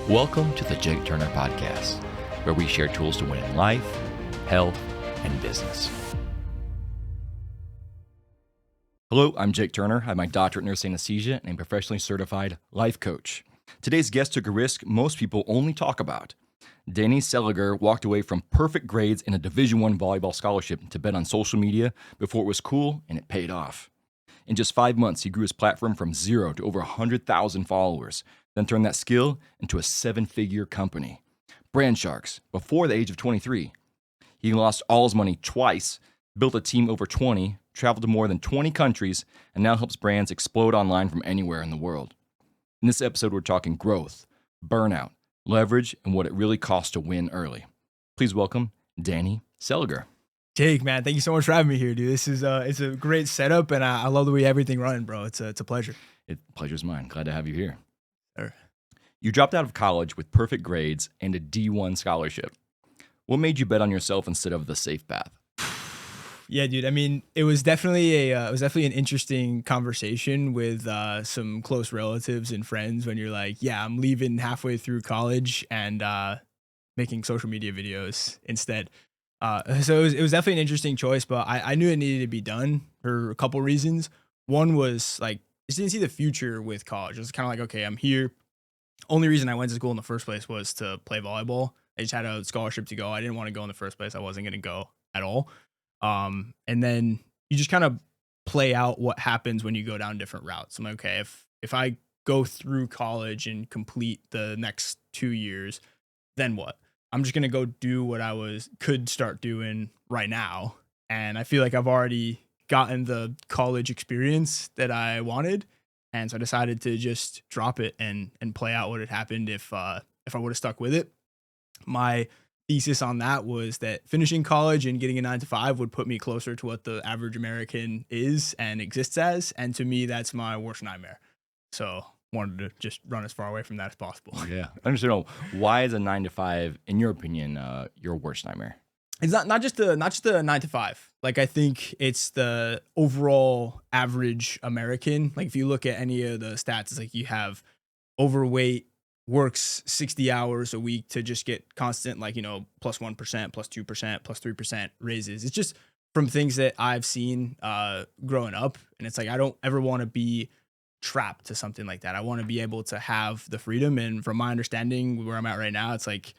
Welcome to the Jake Turner Podcast, where we share tools to win in life, health, and business. Hello, I'm Jake Turner. I have my doctorate in nursing anesthesia and I'm a professionally certified life coach. Today's guest took a risk most people only talk about. Danny Seliger walked away from perfect grades and a Division I volleyball scholarship to bet on social media before it was cool, and it paid off. In just 5 months, he grew his platform from 0 to over 100,000 followers, then turned that skill into a 7-figure company. Brand Sharks, before the age of 23. He lost all his money twice, built a team over 20, traveled to more than 20 countries, and now helps brands explode online from anywhere in the world. In this episode, we're talking growth, burnout, leverage, and what it really costs to win early. Please welcome Danny Seliger. Jake, man, thank you so much for having me here, dude. This is it's a great setup, and I love the way everything running, bro. It's a pleasure. Pleasure's mine. Glad to have you here. Sure. You dropped out of college with perfect grades and a D1 scholarship. What made you bet on yourself instead of the safe path? Yeah, dude. I mean, it was definitely an interesting conversation with some close relatives and friends when you're like, yeah, I'm leaving halfway through college and making social media videos instead. So it was definitely an interesting choice, but I knew it needed to be done for a couple reasons. One was like, I just didn't see the future with college. It was kind of like, okay, I'm here. Only reason I went to school in the first place was to play volleyball. I just had a scholarship to go. I didn't want to go in the first place. I wasn't going to go at all. And then you just kind of play out what happens when you go down different routes. I'm like, okay, if I go through college and complete the next 2 years, then what? I'm just going to go do what could start doing right now. And I feel like I've already gotten the college experience that I wanted. And so I decided to just drop it and play out what had happened if I would have stuck with it. My thesis on that was that finishing college and getting a 9-to-5 would put me closer to what the average American is and exists as. And to me, that's my worst nightmare. So wanted to just run as far away from that as possible. Yeah. I understand. Why is a 9-to-5, in your opinion, your worst nightmare? It's not just the 9-to-5. Like, I think it's the overall average American. Like, if you look at any of the stats, it's like you have overweight, works 60 hours a week to just get constant, like, plus 1%, plus 2%, plus 3% raises. It's just from things that I've seen growing up. And it's like, I don't ever want to be trapped to something like that. I want to be able to have the freedom. And from my understanding, where I'm at right now, it's like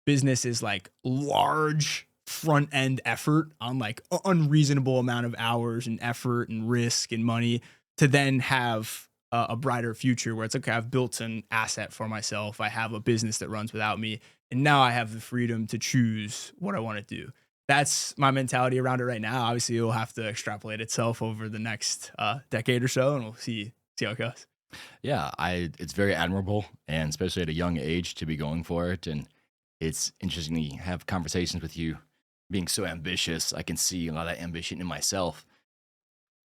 business is like large front end effort on like unreasonable amount of hours and effort and risk and money to then have a brighter future where it's okay, I've built an asset for myself. I have a business that runs without me. And now I have the freedom to choose what I want to do. That's my mentality around it right now. Obviously, it'll have to extrapolate itself over the next decade or so, and we'll see how it goes. Yeah, it's very admirable, and especially at a young age to be going for it. And it's interesting to have conversations with you being so ambitious. I can see a lot of that ambition in myself.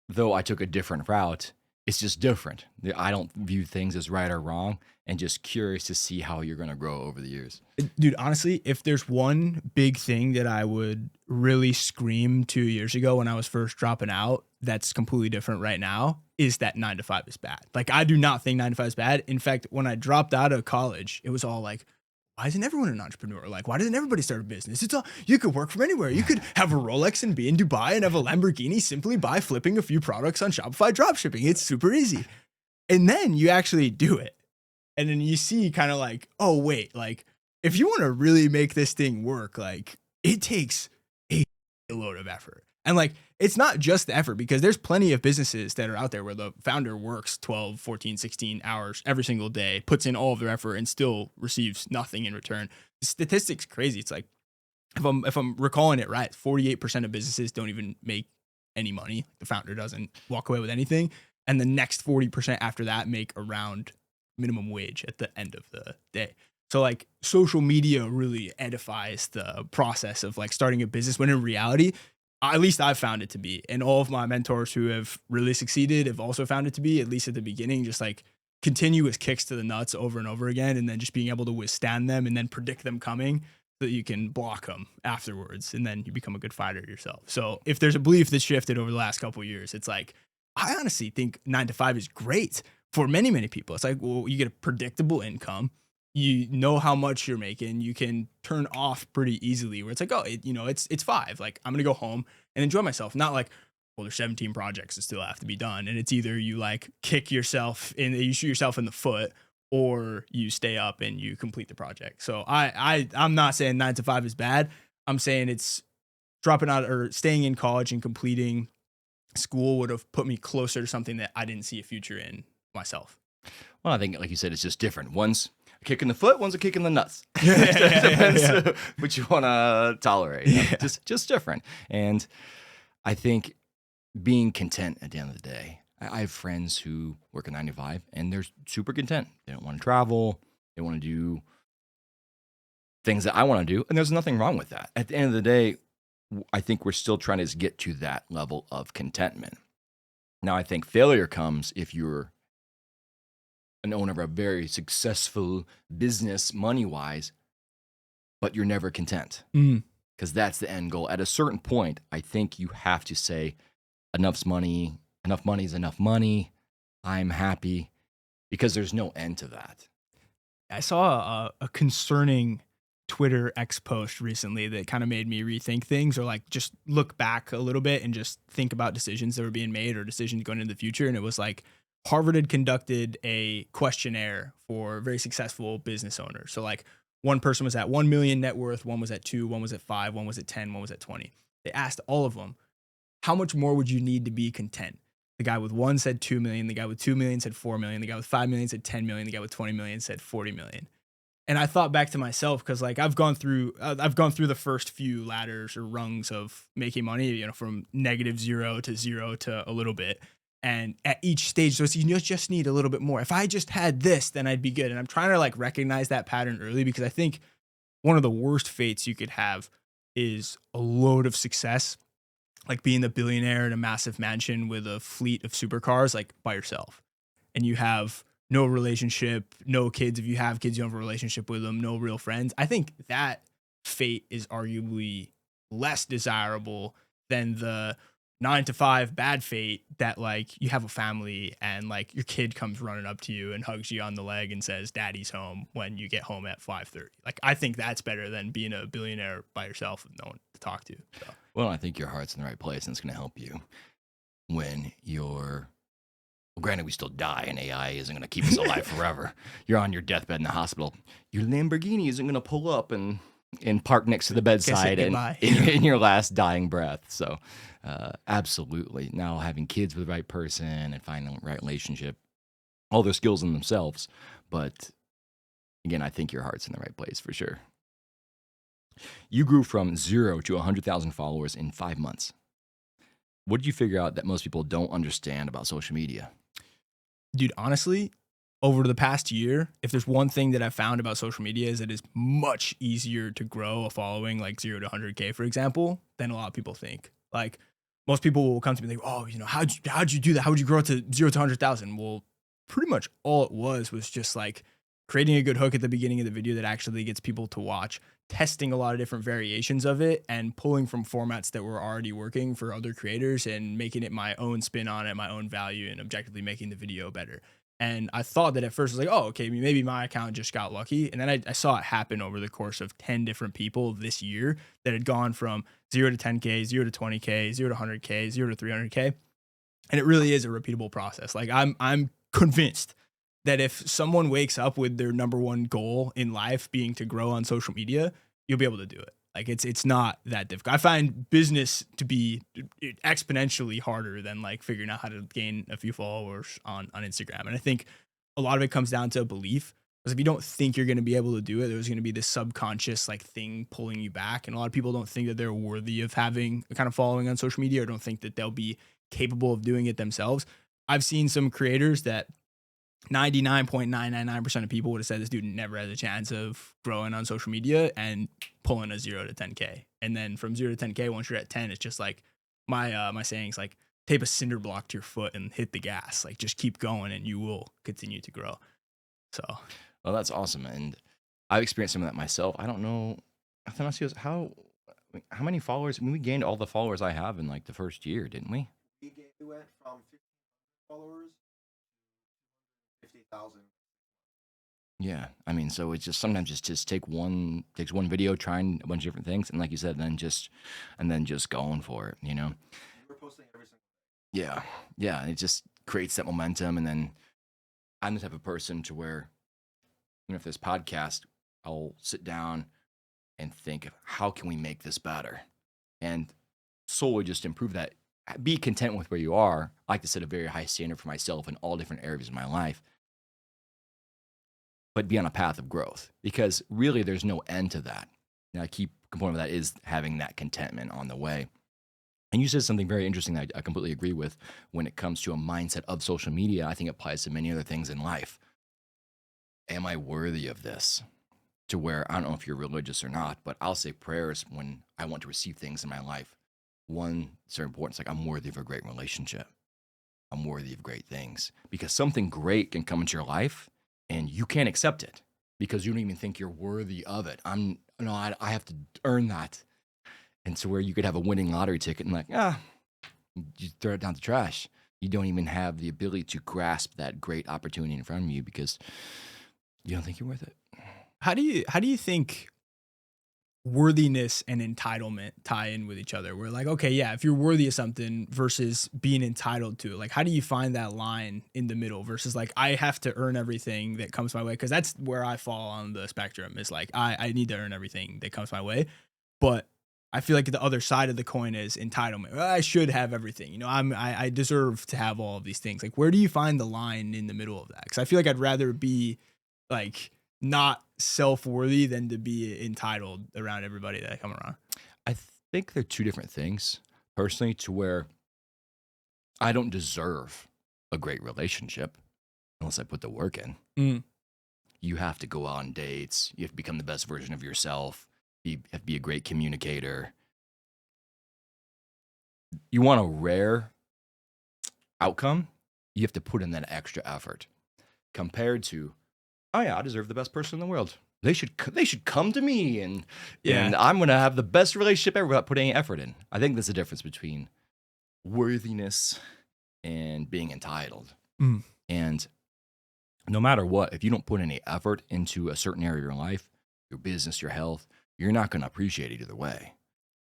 Though I took a different route, it's just different. I don't view things as right or wrong, and just curious to see how you're going to grow over the years. Dude, honestly, if there's one big thing that I would really scream 2 years ago when I was first dropping out, that's completely different right now, is that 9-to-5 is bad. Like, I do not think 9-to-5 is bad. In fact, when I dropped out of college, it was all like, why isn't everyone an entrepreneur? Like, why doesn't everybody start a business? It's all, you could work from anywhere. You could have a Rolex and be in Dubai and have a Lamborghini simply by flipping a few products on Shopify dropshipping. It's super easy. And then you actually do it. And then you see kind of like, oh, wait, like, if you want to really make this thing work, like, it takes a load of effort. And like, it's not just the effort, because there's plenty of businesses that are out there where the founder works 12, 14, 16 hours every single day, puts in all of their effort and still receives nothing in return. The statistic's crazy. It's like, if I'm recalling it right, 48% of businesses don't even make any money. The founder doesn't walk away with anything. And the next 40% after that make around minimum wage at the end of the day. So like, social media really edifies the process of like starting a business, when in reality, at least I've found it to be, and all of my mentors who have really succeeded have also found it to be, at least at the beginning, just like continuous kicks to the nuts over and over again, and then just being able to withstand them and then predict them coming so that you can block them afterwards, and then you become a good fighter yourself. So if there's a belief that's shifted over the last couple of years, it's like, I honestly think 9-to-5 is great for many, many people. It's like, well, you get a predictable income. you know how much you're making, you can turn off pretty easily where it's like, oh, it's 5. Like I'm going to go home and enjoy myself. Not like, well, there's 17 projects that still have to be done. And it's either you like you shoot yourself in the foot, or you stay up and you complete the project. So I'm not saying 9 to 5 is bad. I'm saying it's dropping out or staying in college and completing school would have put me closer to something that I didn't see a future in myself. Well, I think, like you said, it's just different. One's a kick in the foot, one's a kick in the nuts. Yeah. What you want to tolerate. Just different. And I think being content at the end of the day. I have friends who work a 9 to 5 and they're super content. They don't want to travel. They want to do things that I want to do. And there's nothing wrong with that. At the end of the day, I think we're still trying to get to that level of contentment. Now, I think failure comes if you're an owner of a very successful business money-wise, but you're never content, because that's the end goal. At a certain point, I think you have to say, enough money is enough money. I'm happy, because there's no end to that. I saw a concerning Twitter X post recently that kind of made me rethink things, or like just look back a little bit and just think about decisions that were being made or decisions going into the future. And it was like Harvard had conducted a questionnaire for very successful business owners. So like one person was at 1 million net worth, one was at 2, one was at 5, one was at 10, one was at 20. They asked all of them, how much more would you need to be content? The guy with 1 said 2 million. The guy with 2 million said 4 million. The guy with 5 million said 10 million. The guy with 20 million said 40 million. And I thought back to myself, because like I've gone through the first few ladders or rungs of making money, from -0 to 0 to a little bit. And at each stage, you just need a little bit more. If I just had this, then I'd be good. And I'm trying to like recognize that pattern early, because I think one of the worst fates you could have is a load of success, like being the billionaire in a massive mansion with a fleet of supercars, like by yourself. And you have no relationship, no kids. If you have kids, you don't have a relationship with them, no real friends. I think that fate is arguably less desirable than the 9 to 5 bad fate that like you have a family and like your kid comes running up to you and hugs you on the leg and says daddy's home when you get home at 5:30. Like I think that's better than being a billionaire by yourself with no one to talk to. So. Well, I think your heart's in the right place, and it's going to help you when you're, well, granted, we still die, and AI isn't going to keep us alive forever. You're on your deathbed in the hospital. Your Lamborghini isn't going to pull up and park next to the bedside and in your last dying breath. So absolutely. Now, having kids with the right person and finding the right relationship, all their skills in themselves. But again, I think your heart's in the right place for sure. You grew from 0 to 100,000 followers in 5 months. What did you figure out that most people don't understand about social media? Dude, honestly, over the past year, if there's one thing that I've found about social media, is it is much easier to grow a following like 0 to 100K, for example, than a lot of people think. Like most people will come to me like, oh, how'd you do that? How would you grow to 0 to 100,000? Well, pretty much all it was just like creating a good hook at the beginning of the video that actually gets people to watch, testing a lot of different variations of it, and pulling from formats that were already working for other creators and making it my own spin on it, my own value, and objectively making the video better. And I thought that at first I was like, oh, okay, maybe my account just got lucky. And then I saw it happen over the course of 10 different people this year that had gone from 0 to 10K, 0 to 20K, 0 to 100K, 0 to 300K. And it really is a repeatable process. Like I'm convinced that if someone wakes up with their number one goal in life being to grow on social media, you'll be able to do it. Like it's not that difficult. I find business to be exponentially harder than like figuring out how to gain a few followers on Instagram. And I think a lot of it comes down to belief. Because if you don't think you're going to be able to do it, there's going to be this subconscious like thing pulling you back. And a lot of people don't think that they're worthy of having a kind of following on social media, or don't think that they'll be capable of doing it themselves. I've seen some creators that 99.999% of people would have said this dude never has a chance of growing on social media and pulling a 0 to 10K. And then from 0 to 10K, once you're at 10, it's just like my sayings like tape a cinder block to your foot and hit the gas. Like just keep going and you will continue to grow. So, well, that's awesome. And I've experienced some of that myself. I don't know. Athanasios, how many followers? I mean, we gained all the followers I have in like the first year, didn't we? We went from 1,500 followers to 50,000. Yeah. I mean, so it's just sometimes just takes one video, trying a bunch of different things, and like you said, and then just going for it, you know? We're posting every single. Yeah. Yeah. It just creates that momentum. And then I'm the type of person to where, if this podcast, I'll sit down and think, how can we make this better? And solely just improve that. Be content with where you are. I like to set a very high standard for myself in all different areas of my life, but be on a path of growth, because really there's no end to that. And a key component of that is having that contentment on the way. And you said something very interesting that I completely agree with when it comes to a mindset of social media. I think it applies to many other things in life. Am I worthy of this? To where, I don't know if you're religious or not, but I'll say prayers when I want to receive things in my life. One, it's very important. It's like, I'm worthy of a great relationship. I'm worthy of great things, because something great can come into your life and you can't accept it because you don't even think you're worthy of it. I have to earn that. And so where you could have a winning lottery ticket and like, you throw it down the trash. You don't even have the ability to grasp that great opportunity in front of you because you don't think you're worth it. How do you think worthiness and entitlement tie in with each other? We're like, okay, yeah, if you're worthy of something versus being entitled to it, like, how do you find that line in the middle versus like, I have to earn everything that comes my way? Because that's where I fall on the spectrum. Is like, I need to earn everything that comes my way, but I feel like the other side of the coin is entitlement. Well, I should have everything. I deserve to have all of these things. Like, where do you find the line in the middle of that? Because I feel like I'd rather be like not self-worthy than to be entitled around everybody that I come around. I think they're two different things, personally, to where I don't deserve a great relationship unless I put the work in. Mm. You have to go on dates. You have to become the best version of yourself. You have to be a great communicator. You want a rare outcome, you have to put in that extra effort compared to, oh yeah, I deserve the best person in the world. They should come to me and I'm going to have the best relationship ever without putting any effort in. I think there's a difference between worthiness and being entitled. Mm. And no matter what, if you don't put any effort into a certain area of your life, your business, your health, you're not going to appreciate it either way.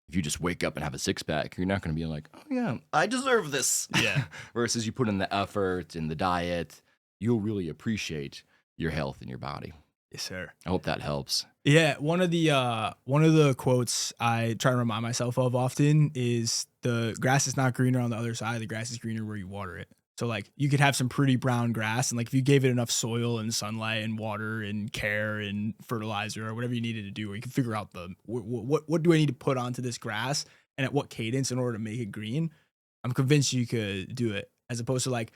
If you just wake up and have a six pack, you're not going to be like, oh yeah, I deserve this. Yeah. Versus you put in the effort and the diet, you'll really appreciate your health and your body. Yes, sir. I hope that helps. Yeah, one of the quotes I try to remind myself of often is the grass is not greener on the other side. The grass is greener where you water it. So like you could have some pretty brown grass, and like if you gave it enough soil and sunlight and water and care and fertilizer or whatever you needed to do, or you could figure out the what do I need to put onto this grass and at what cadence in order to make it green. I'm convinced you could do it, as opposed to like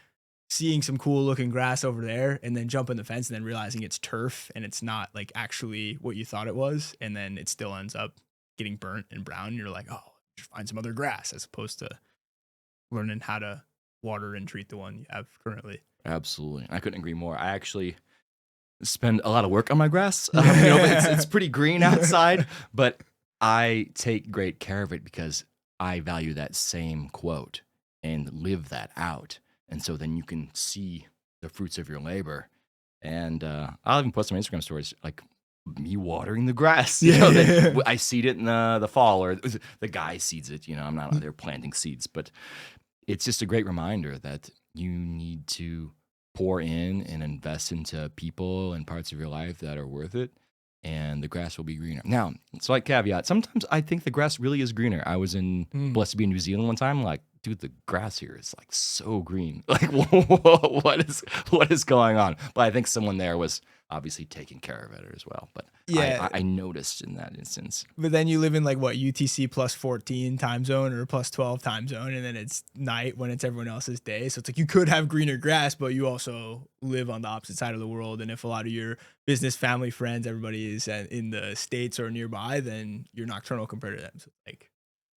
seeing some cool looking grass over there and then jumping the fence and then realizing it's turf and it's not like actually what you thought it was. And then it still ends up getting burnt and brown. And you're like, oh, just find some other grass, as opposed to learning how to water and treat the one you have currently. Absolutely. I couldn't agree more. I actually spend a lot of work on my grass. But it's pretty green outside, but I take great care of it because I value that same quote and live that out. And so then you can see the fruits of your labor. And I'll even post some Instagram stories like me watering the grass. I seed it in the fall, or the guy seeds it. I'm not out there planting seeds, but it's just a great reminder that you need to pour in and invest into people and parts of your life that are worth it, and the grass will be greener. Now, slight caveat, sometimes I think the grass really is greener. I was blessed to be in New Zealand one time, like, dude, the grass here is like so green. Like, what is going on? But I think someone there was obviously taking care of it as well. But yeah, I noticed in that instance. But then you live in like what, UTC plus 14 time zone or plus 12 time zone, and then it's night when it's everyone else's day. So it's like you could have greener grass, but you also live on the opposite side of the world. And if a lot of your business, family, friends, everybody is in the States or nearby, then you're nocturnal compared to them. So like,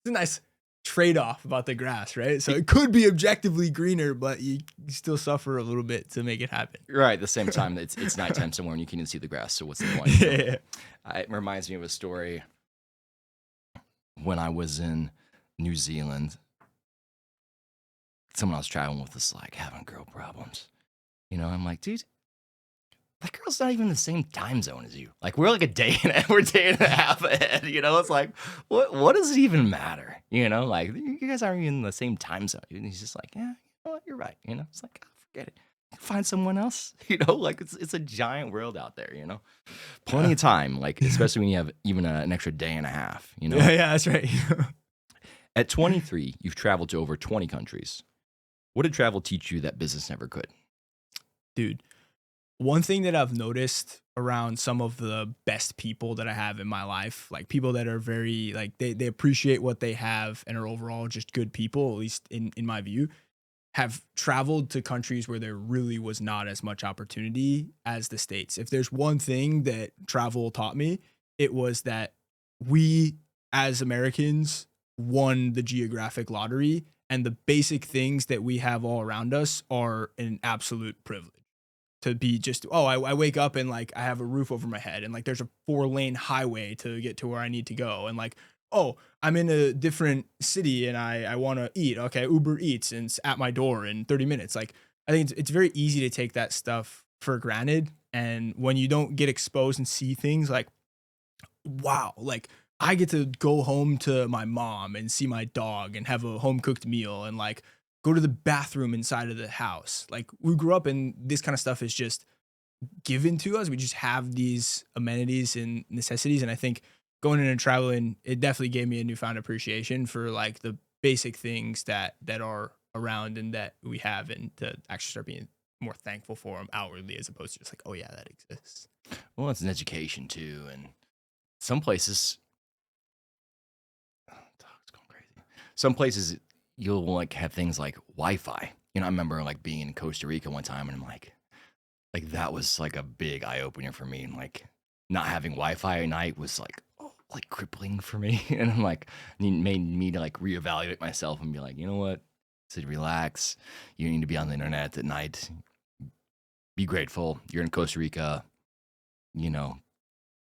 it's a nice trade-off about the grass, right? So it could be objectively greener, but you still suffer a little bit to make it happen. Right. At the same time, it's nighttime somewhere and you can't even see the grass. So what's the point? Yeah. It reminds me of a story when I was in New Zealand. Someone I was traveling with was like having girl problems. I'm like, dude, that girl's not even in the same time zone as you. Like we're like we're a day and a half ahead. It's like what does it even matter? Like you guys aren't even in the same time zone. And he's just like, yeah, you know what, you're right. It's like forget it. Find someone else. Like it's a giant world out there. Plenty of time. Like especially when you have even an extra day and a half. Yeah, yeah, that's right. At 23, you've traveled to over 20 countries. What did travel teach you that business never could? Dude, one thing that I've noticed around some of the best people that I have in my life, like people that are very like they appreciate what they have and are overall just good people, at least in my view, have traveled to countries where there really was not as much opportunity as the States. If there's one thing that travel taught me, it was that we as Americans won the geographic lottery, and the basic things that we have all around us are an absolute privilege. To be just, oh, I wake up and like I have a roof over my head and like there's a 4-lane highway to get to where I need to go. And like, oh, I'm in a different city and I want to eat. Okay, Uber Eats and it's at my door in 30 minutes. Like, I think it's very easy to take that stuff for granted. And when you don't get exposed and see things like, wow, like I get to go home to my mom and see my dog and have a home cooked meal and like go to the bathroom inside of the house. Like we grew up and this kind of stuff is just given to us. We just have these amenities and necessities. And I think going in and traveling, it definitely gave me a newfound appreciation for like the basic things that are around and that we have, and to actually start being more thankful for them outwardly as opposed to just like, oh yeah, that exists. Well, it's an education too, and some places, oh, dog's going crazy. Some places you'll like have things like Wi-Fi. I remember like being in Costa Rica one time, and I'm like that was like a big eye opener for me, and like not having Wi-Fi at night was like like crippling for me, and I'm like it made me to like reevaluate myself and be like, you know what? To relax. You need to be on the internet at night. Be grateful. You're in Costa Rica. You know,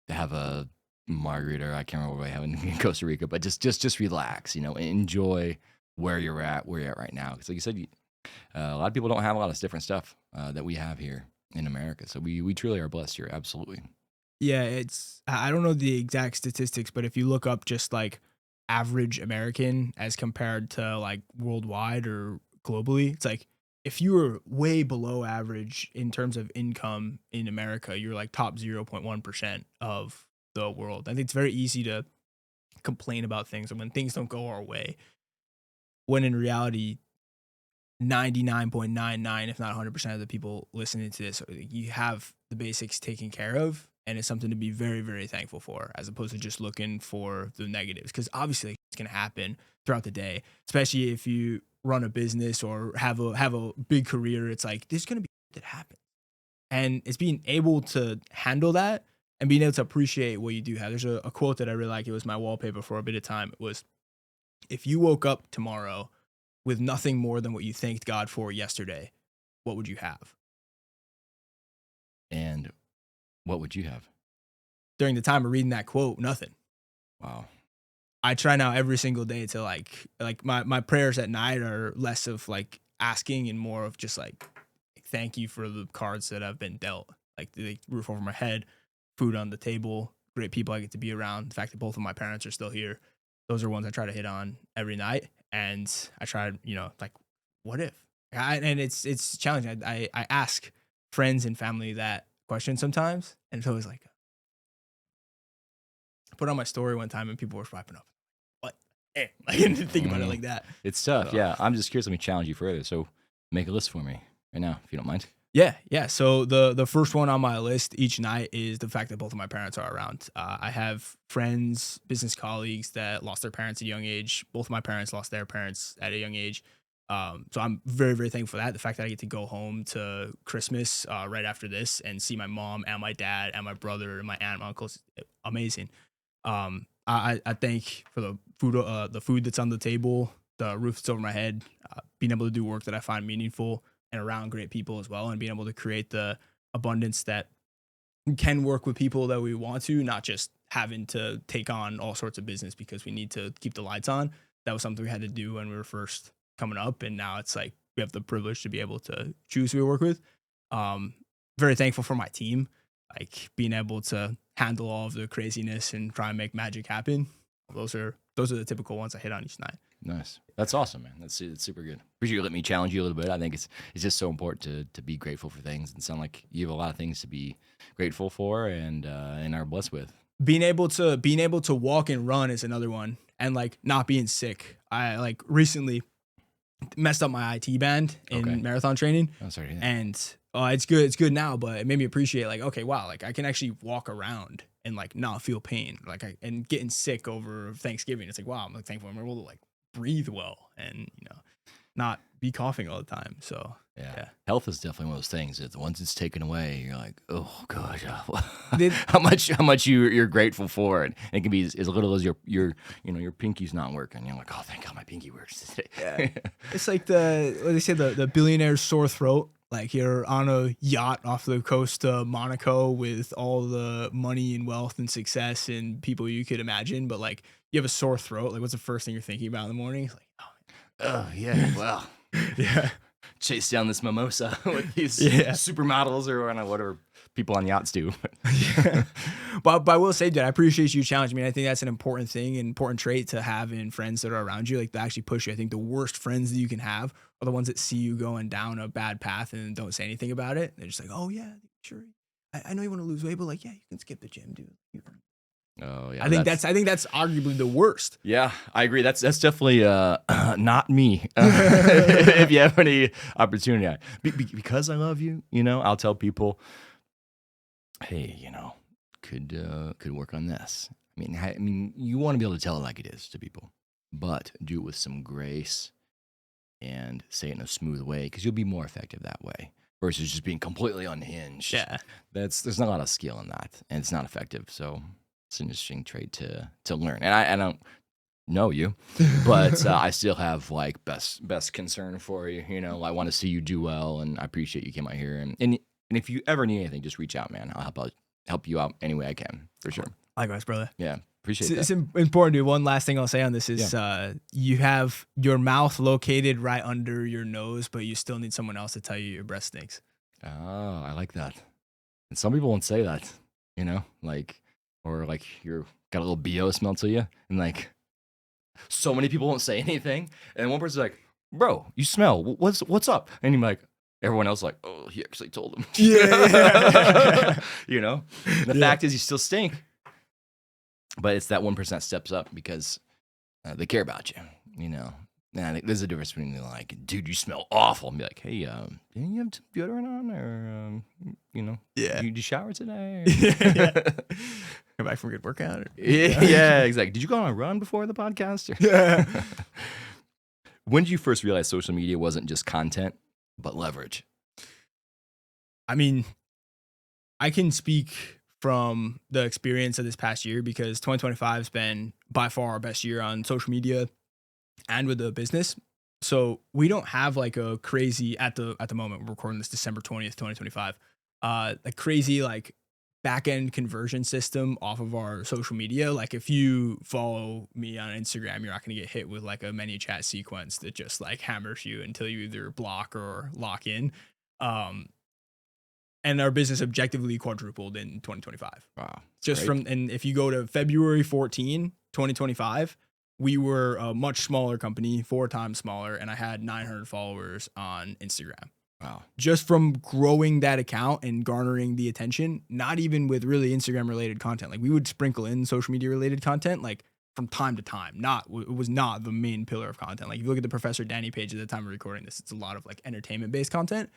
to have a margarita. I can't remember what I have in Costa Rica, but just relax. Enjoy where you're at right now. Because like you said, a lot of people don't have a lot of different stuff that we have here in America. So we truly are blessed here. Absolutely. Yeah, I don't know the exact statistics, but if you look up just like average American as compared to like worldwide or globally, it's like if you were way below average in terms of income in America, you're like top 0.1% of the world. I think it's very easy to complain about things and when things don't go our way, when in reality, 99.99, if not 100% of the people listening to this, you have the basics taken care of. And it's something to be very, very thankful for, as opposed to just looking for the negatives. Because obviously it's going to happen throughout the day, especially if you run a business or have a big career. It's like, there's going to be that happens. And it's being able to handle that and being able to appreciate what you do have. There's a quote that I really like. It was my wallpaper for a bit of time. It was, if you woke up tomorrow with nothing more than what you thanked God for yesterday, what would you have? And what would you have? During the time of reading that quote, nothing. Wow. I try now every single day to like my prayers at night are less of like asking and more of just like thank you for the cards that I've been dealt. Like the roof over my head, food on the table, great people I get to be around. The fact that both of my parents are still here. Those are ones I try to hit on every night. And I try, like, what if? And it's challenging. I ask friends and family that question sometimes, and it's always like, I put on my story one time and people were swiping up. What? Like, I didn't think about it like that. It's tough. So, Yeah. I'm just curious. Let me challenge you further. So make a list for me right now, if you don't mind. yeah. So the first one on my list each night is the fact that both of my parents are around. I have friends, business colleagues that lost their parents at a young age. Both of my parents lost their parents at a young age. So I'm very, very thankful for that. The fact that I get to go home to Christmas right after this and see my mom and my dad and my brother and my aunt and my uncles, amazing. I thank for the food that's on the table, the roof that's over my head, being able to do work that I find meaningful and around great people as well, and being able to create the abundance that can work with people that we want to, not just having to take on all sorts of business because we need to keep the lights on. That was something we had to do when we were first coming up, and now it's like we have the privilege to be able to choose who we work with. very thankful for my team, like being able to handle all of the craziness and try and make magic happen. Those are the typical ones I hit on each night. Nice. That's awesome, man. That's super good. Appreciate you letting me challenge you a little bit. I think it's just so important to be grateful for things and sound like you have a lot of things to be grateful for and are blessed with. Being able to walk and run is another one, and like not being sick. I like recently messed up my IT band in marathon training. Oh, sorry. And it's good now, but it made me appreciate like, okay, wow, like I can actually walk around and like not feel pain. Like and getting sick over Thanksgiving, it's like, wow, I'm like thankful I'm able to like breathe well and not be coughing all the time. So yeah. Health is definitely one of those things that once it's taken away, you're like, oh gosh, how much you're grateful for it. And it can be as little as your pinky's not working. You're like, oh, thank God my pinky works today. Yeah. It's like what they say, the billionaire's sore throat. Like you're on a yacht off the coast of Monaco with all the money and wealth and success and people you could imagine, but like you have a sore throat. Like what's the first thing you're thinking about in the morning? It's like, oh yeah, well, yeah. Chase down this mimosa with these supermodels or whatever people on yachts do. Yeah. But I will say, dude, I appreciate you challenging me. I think that's an important thing, an important trait to have in friends that are around you, like to actually push you. I think the worst friends that you can have are the ones that see you going down a bad path and don't say anything about it. They're just like, oh yeah, sure. I know you want to lose weight, but like, yeah, you can skip the gym, dude. Oh yeah, I think that's arguably the worst. Yeah, I agree. That's definitely not me. If you have any opportunity, because I love you, I'll tell people, hey, could work on this. I mean, you want to be able to tell it like it is to people, but do it with some grace and say it in a smooth way because you'll be more effective that way versus just being completely unhinged. Yeah, there's not a lot of skill in that, and it's not effective. So. It's an interesting trait to learn. And I don't know you, but I still have like best concern for you. I want to see you do well, and I appreciate you came out here. And if you ever need anything, just reach out, man. I'll help you out any way I can, for sure. Likewise, brother. Yeah, appreciate that. It's important, dude. One last thing I'll say on this is you have your mouth located right under your nose, but you still need someone else to tell you your breath stinks. Oh, I like that. And some people won't say that, or like you're got a little BO smell to you, and like so many people won't say anything, and one person's like, "Bro, you smell. What's up?" And you're like, everyone else is like, "Oh, he actually told him." Yeah. The fact is, you still stink, but it's that 1% steps up because they care about you. And I think there's a difference between like, dude, you smell awful, and be like, hey, didn't you have deodorant on, or did you shower today? Come back from a good workout. Yeah, exactly. Did you go on a run before the podcast? Yeah. When did you first realize social media wasn't just content, but leverage? I mean, I can speak from the experience of this past year because 2025 has been by far our best year on social media and with the business. So we don't have like a crazy at the moment, we're recording this December 20th, 2025, a crazy like back-end conversion system off of our social media. Like if you follow me on Instagram, you're not going to get hit with like a menu chat sequence that just like hammers you until you either block or lock in. And our business objectively quadrupled in 2025. Wow. Just great. And if you go to February 14, 2025, we were a much smaller company, 4 times smaller, and I had 900 followers on Instagram. Wow. Just from growing that account and garnering the attention, not even with really Instagram related content. Like we would sprinkle in social media related content like from time to time. It was not the main pillar of content. Like if you look at the Professor Danny page at the time of recording this, it's a lot of like entertainment based content.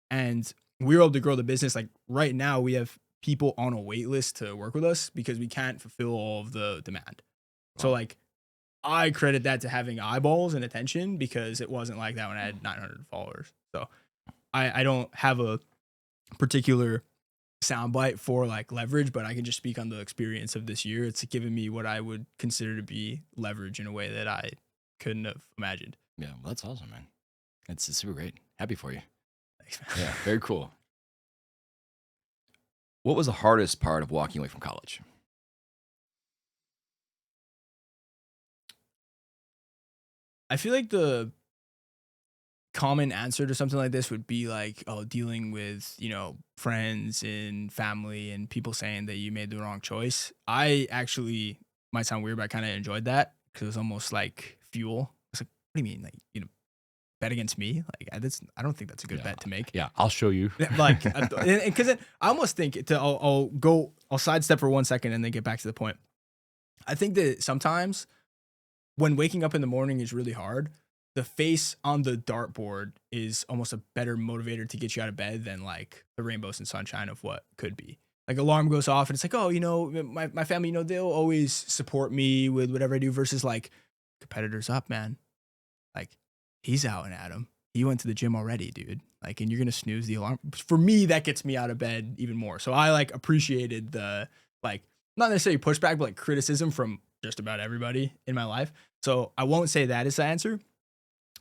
And we were able to grow the business. Like right now we have people on a wait list to work with us because we can't fulfill all of the demand. Wow. So like I credit that to having eyeballs and attention because it wasn't like that when I had 900 followers. So I don't have a particular soundbite for like leverage, but I can just speak on the experience of this year. It's given me what I would consider to be leverage in a way that I couldn't have imagined. Yeah, well, that's awesome, man. It's super great. Happy for you. Thanks, man. Yeah, very cool. What was the hardest part of walking away from college? I feel like the common answer to something like this would be like, oh, dealing with, friends and family and people saying that you made the wrong choice. I actually, might sound weird, but I kind of enjoyed that because it was almost like fuel. It's like, what do you mean? Like, bet against me? Like, I don't think that's a good Yeah. bet to make. Yeah, I'll show you. Like, because I almost think I'll sidestep for 1 second and then get back to the point. I think that sometimes when waking up in the morning is really hard, the face on the dartboard is almost a better motivator to get you out of bed than like the rainbows and sunshine of what could be. Like alarm goes off and it's like, oh, my family, they'll always support me with whatever I do versus like competitors up, man. Like he's out and at him. He went to the gym already, dude. Like, and you're going to snooze the alarm. For me, that gets me out of bed even more. So I like appreciated the, like, not necessarily pushback, but like criticism from just about everybody in my life. So I won't say that is the answer.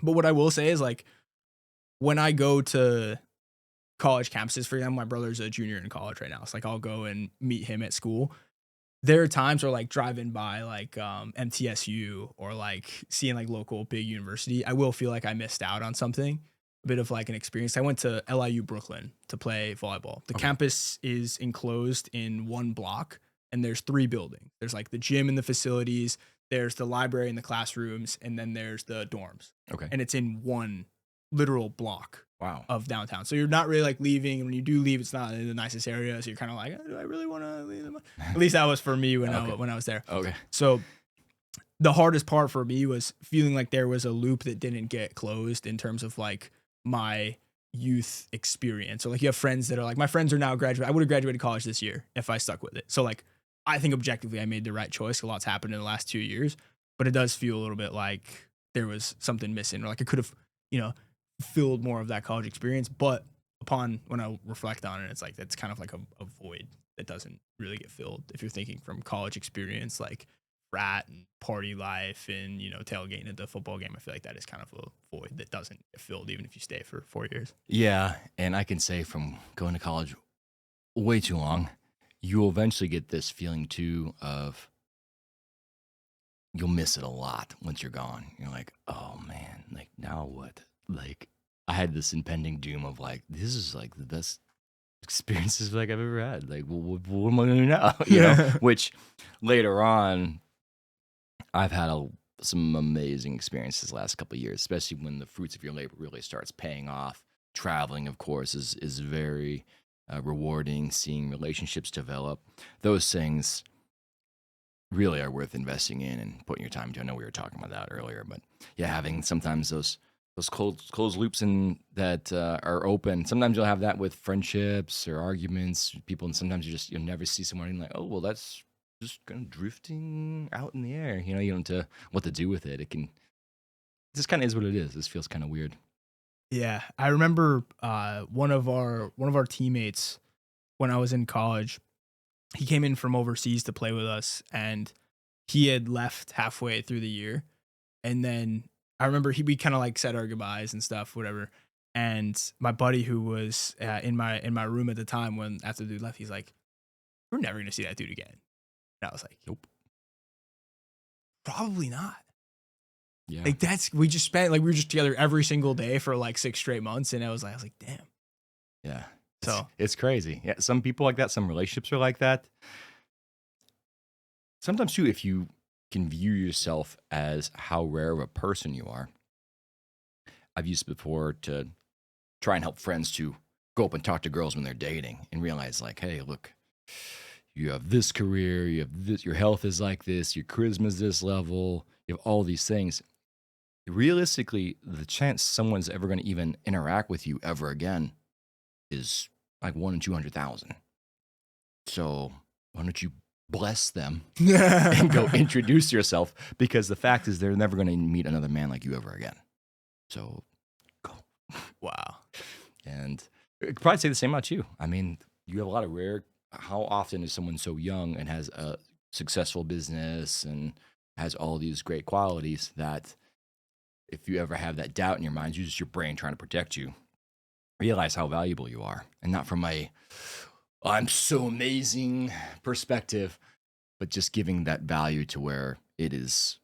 But what I will say is like when I go to college campuses, for example, my brother's a junior in college right now. So like I'll go and meet him at school. There are times where like driving by like MTSU or like seeing like local big university, I will feel like I missed out on something, a bit of like an experience. I went to LIU Brooklyn to play volleyball. The campus is enclosed in one block and there's 3 buildings. There's like the gym and the facilities, there's the library and the classrooms, and then there's the dorms. Okay. And it's in one literal block Wow. of downtown. So you're not really like leaving. When you do leave, it's not in the nicest area. So you're kind of like, do I really want to leave them? At least that was for me when I was there. Okay. So the hardest part for me was feeling like there was a loop that didn't get closed in terms of like my youth experience. So like you have friends that are like, my friends are now graduating. I would have graduated college this year if I stuck with it. So like, I think objectively I made the right choice. A lot's happened in the last 2 years, but it does feel a little bit like there was something missing, or like I could have, filled more of that college experience. But when I reflect on it, it's like, that's kind of like a void that doesn't really get filled. If you're thinking from college experience, like frat and party life and, tailgating at the football game, I feel like that is kind of a void that doesn't get filled even if you stay for 4 years. Yeah. And I can say from going to college way too long, you'll eventually get this feeling too of you'll miss it a lot once you're gone. You're like, oh man, like now what? Like I had this impending doom of like, this is like the best experiences like I've ever had. Like, what am I gonna do now? Which later on, I've had some amazing experiences the last couple of years, especially when the fruits of your labor really starts paying off. Traveling, of course, is very rewarding. Seeing relationships develop, those things really are worth investing in and putting your time into. I know we were talking about that earlier, but yeah, having sometimes those closed loops in that are open. Sometimes you'll have that with friendships or arguments, people, and sometimes you'll never see someone and like, oh well, that's just kind of drifting out in the air. You don't know what to do with it. It just kind of is what it is. This feels kind of weird. Yeah, I remember one of our teammates when I was in college. He came in from overseas to play with us, and he had left halfway through the year. And then I remember we kind of like said our goodbyes and stuff, whatever. And my buddy who was in my room at the time after the dude left, he's like, "We're never gonna see that dude again." And I was like, Nope. Probably not. Yeah. Like we just spent we were just together every single day for like 6 straight months, and I was like, damn. Yeah. So it's crazy. Yeah, some people like that. Some relationships are like that. Sometimes too, if you can view yourself as how rare of a person you are. I've used before to try and help friends to go up and talk to girls when they're dating and realize like, hey, look, you have this career, you have this, your health is like this, your charisma is this level, you have all these things. Realistically, the chance someone's ever going to even interact with you ever again is like 1 in 200,000. So why don't you bless them and go introduce yourself? Because the fact is they're never going to meet another man like you ever again. So go. Wow. And I could probably say the same about you. I mean, you have a lot of rare. How often is someone so young and has a successful business and has all these great qualities that if you ever have that doubt in your mind, use your brain trying to protect you. Realize how valuable you are, and not from I'm so amazing perspective, but just giving that value to where it is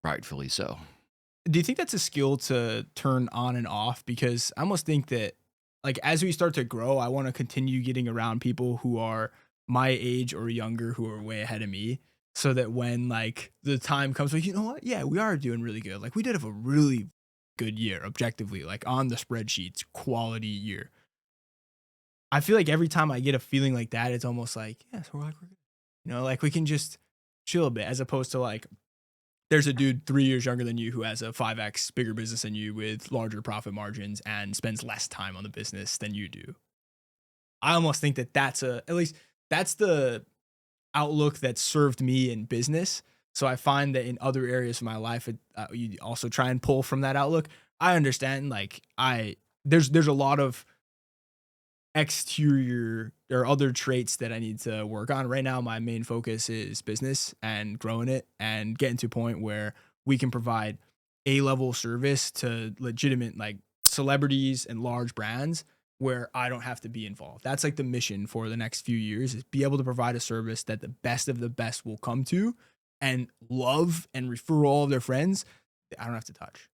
rightfully so. Do you think that's a skill to turn on and off? Because I almost think that, like, as we start to grow, I want to continue getting around people who are my age or younger, who are way ahead of me, so that when like the time comes, like, you know what? Yeah, we are doing really good. Like, we did have a really good year objectively, like on the spreadsheets, quality year. I feel like every time I get a feeling like that, it's almost like, yeah, so we're like, we're good. You know, like we can just chill a bit, as opposed to like, there's a dude 3 years younger than you who has a 5x bigger business than you with larger profit margins and spends less time on the business than you do. I almost think that at least that's the outlook that served me in business. So I find that in other areas of my life, you also try and pull from that outlook. I understand, like there's a lot of exterior or other traits that I need to work on. Right now, my main focus is business and growing it and getting to a point where we can provide A-level service to legitimate like celebrities and large brands where I don't have to be involved. That's like the mission for the next few years, is be able to provide a service that the best of the best will come to and love and refer all of their friends that I don't have to touch.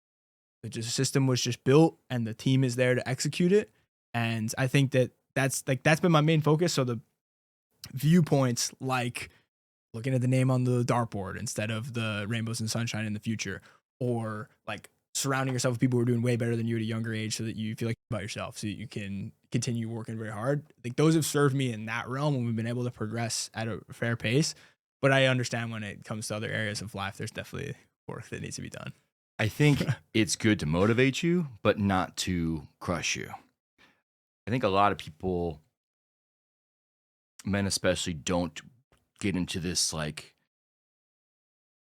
The system was just built and the team is there to execute it. And I think that that's been my main focus. So the viewpoints, like looking at the name on the dartboard instead of the rainbows and sunshine in the future, or like surrounding yourself with people who are doing way better than you at a younger age so that you feel like about yourself so that you can continue working very hard. Like those have served me in that realm when we've been able to progress at a fair pace. But I understand when it comes to other areas of life, there's definitely work that needs to be done. I think it's good to motivate you, but not to crush you. I think a lot of people, men especially, don't get into this, like,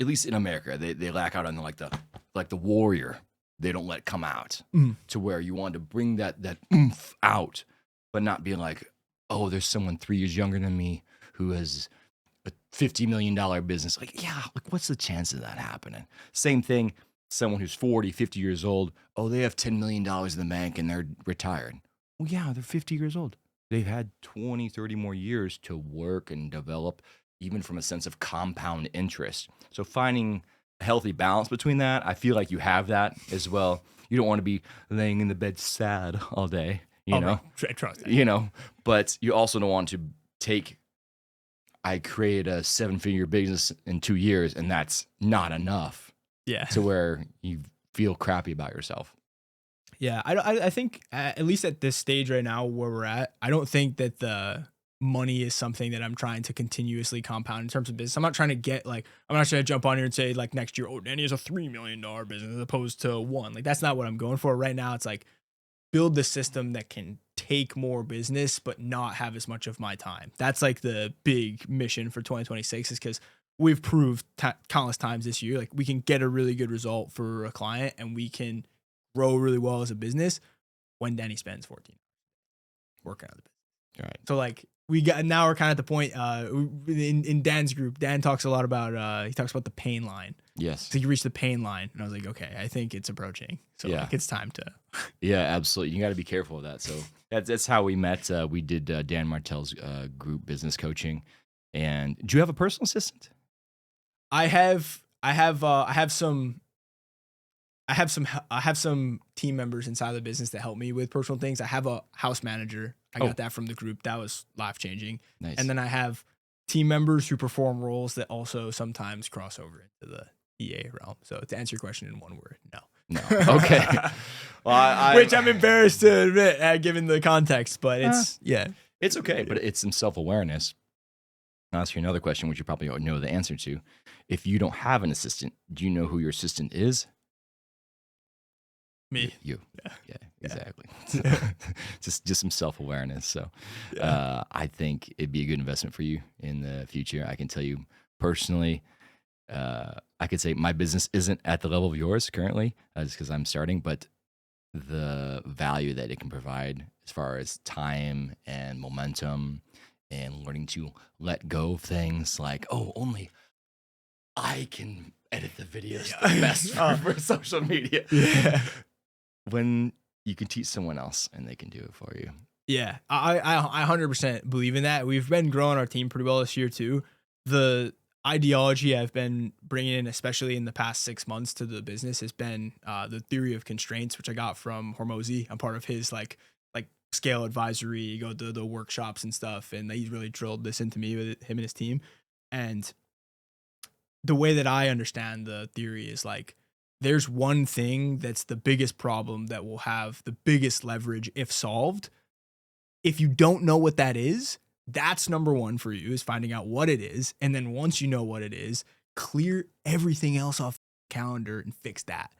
at least in America, they lack out on the warrior. They don't let come out to where you want to bring that oomph out, but not being like, oh, there's someone 3 years younger than me who has a $50 million business. Like, yeah, like what's the chance of that happening? Same thing, someone who's 40, 50 years old. Oh, they have $10 million in the bank and they're retired. Well, yeah, they're 50 years old. They've had 20, 30 more years to work and develop, even from a sense of compound interest. So finding a healthy balance between that, I feel like you have that as well. You don't want to be laying in the bed sad all day, you know? Trust that. You know, but you also don't want to take, I created a 7-figure business in 2 years and that's not enough. Yeah. To where you feel crappy about yourself. Yeah, I think at least at this stage right now where we're at, I don't think that the money is something that I'm trying to continuously compound in terms of business. I'm not trying to get like, I'm not trying to jump on here and say like next year, oh, Danny has a $3 million business as opposed to one. Like that's not what I'm going for right now. It's like build the system that can take more business but not have as much of my time. That's like the big mission for 2026, is because we've proved countless times this year, like we can get a really good result for a client and we can grow really well as a business when Danny spends 14 working on the business. All right. So like now we're kind of at the point in Dan's group. Dan talks a lot about he talks about the pain line. Yes. So you reach the pain line, and I was like, okay, I think it's approaching. So yeah, like, it's time to. Yeah, absolutely. You got to be careful of that. So that's how we met. We did Dan Martell's group business coaching. And do you have a personal assistant? I have some team members inside the business that help me with personal things. I have a house manager. I got that from the group. That was life-changing. Nice. And then I have team members who perform roles that also sometimes cross over into the EA realm. So to answer your question in one word, no. Okay. Well, which I'm embarrassed to admit, given the context, but it's it's okay. But it's some self-awareness. I'll ask you another question, which you probably don't know the answer to. If you don't have an assistant, do you know who your assistant is? Me. You. Yeah, exactly. just some self-awareness. So I think it'd be a good investment for you in the future. I can tell you personally, I could say my business isn't at the level of yours currently, just because I'm starting, but the value that it can provide as far as time and momentum and learning to let go of things like, oh, only I can edit the videos the best for social media. Yeah. When you can teach someone else and they can do it for you. Yeah, I 100% believe in that. We've been growing our team pretty well this year too. ideology I've been bringing in, especially in the past 6 months to the business, has been the theory of constraints, which I got from Hormozy. I'm part of his like scale advisory, go to the workshops and stuff, and he's really drilled this into me with him and his team. And the way that I understand the theory is like there's one thing that's the biggest problem that will have the biggest leverage if solved. If you don't know what that is, that's number one for you, is finding out what it is. And then once you know what it is, clear everything else off the calendar and fix that.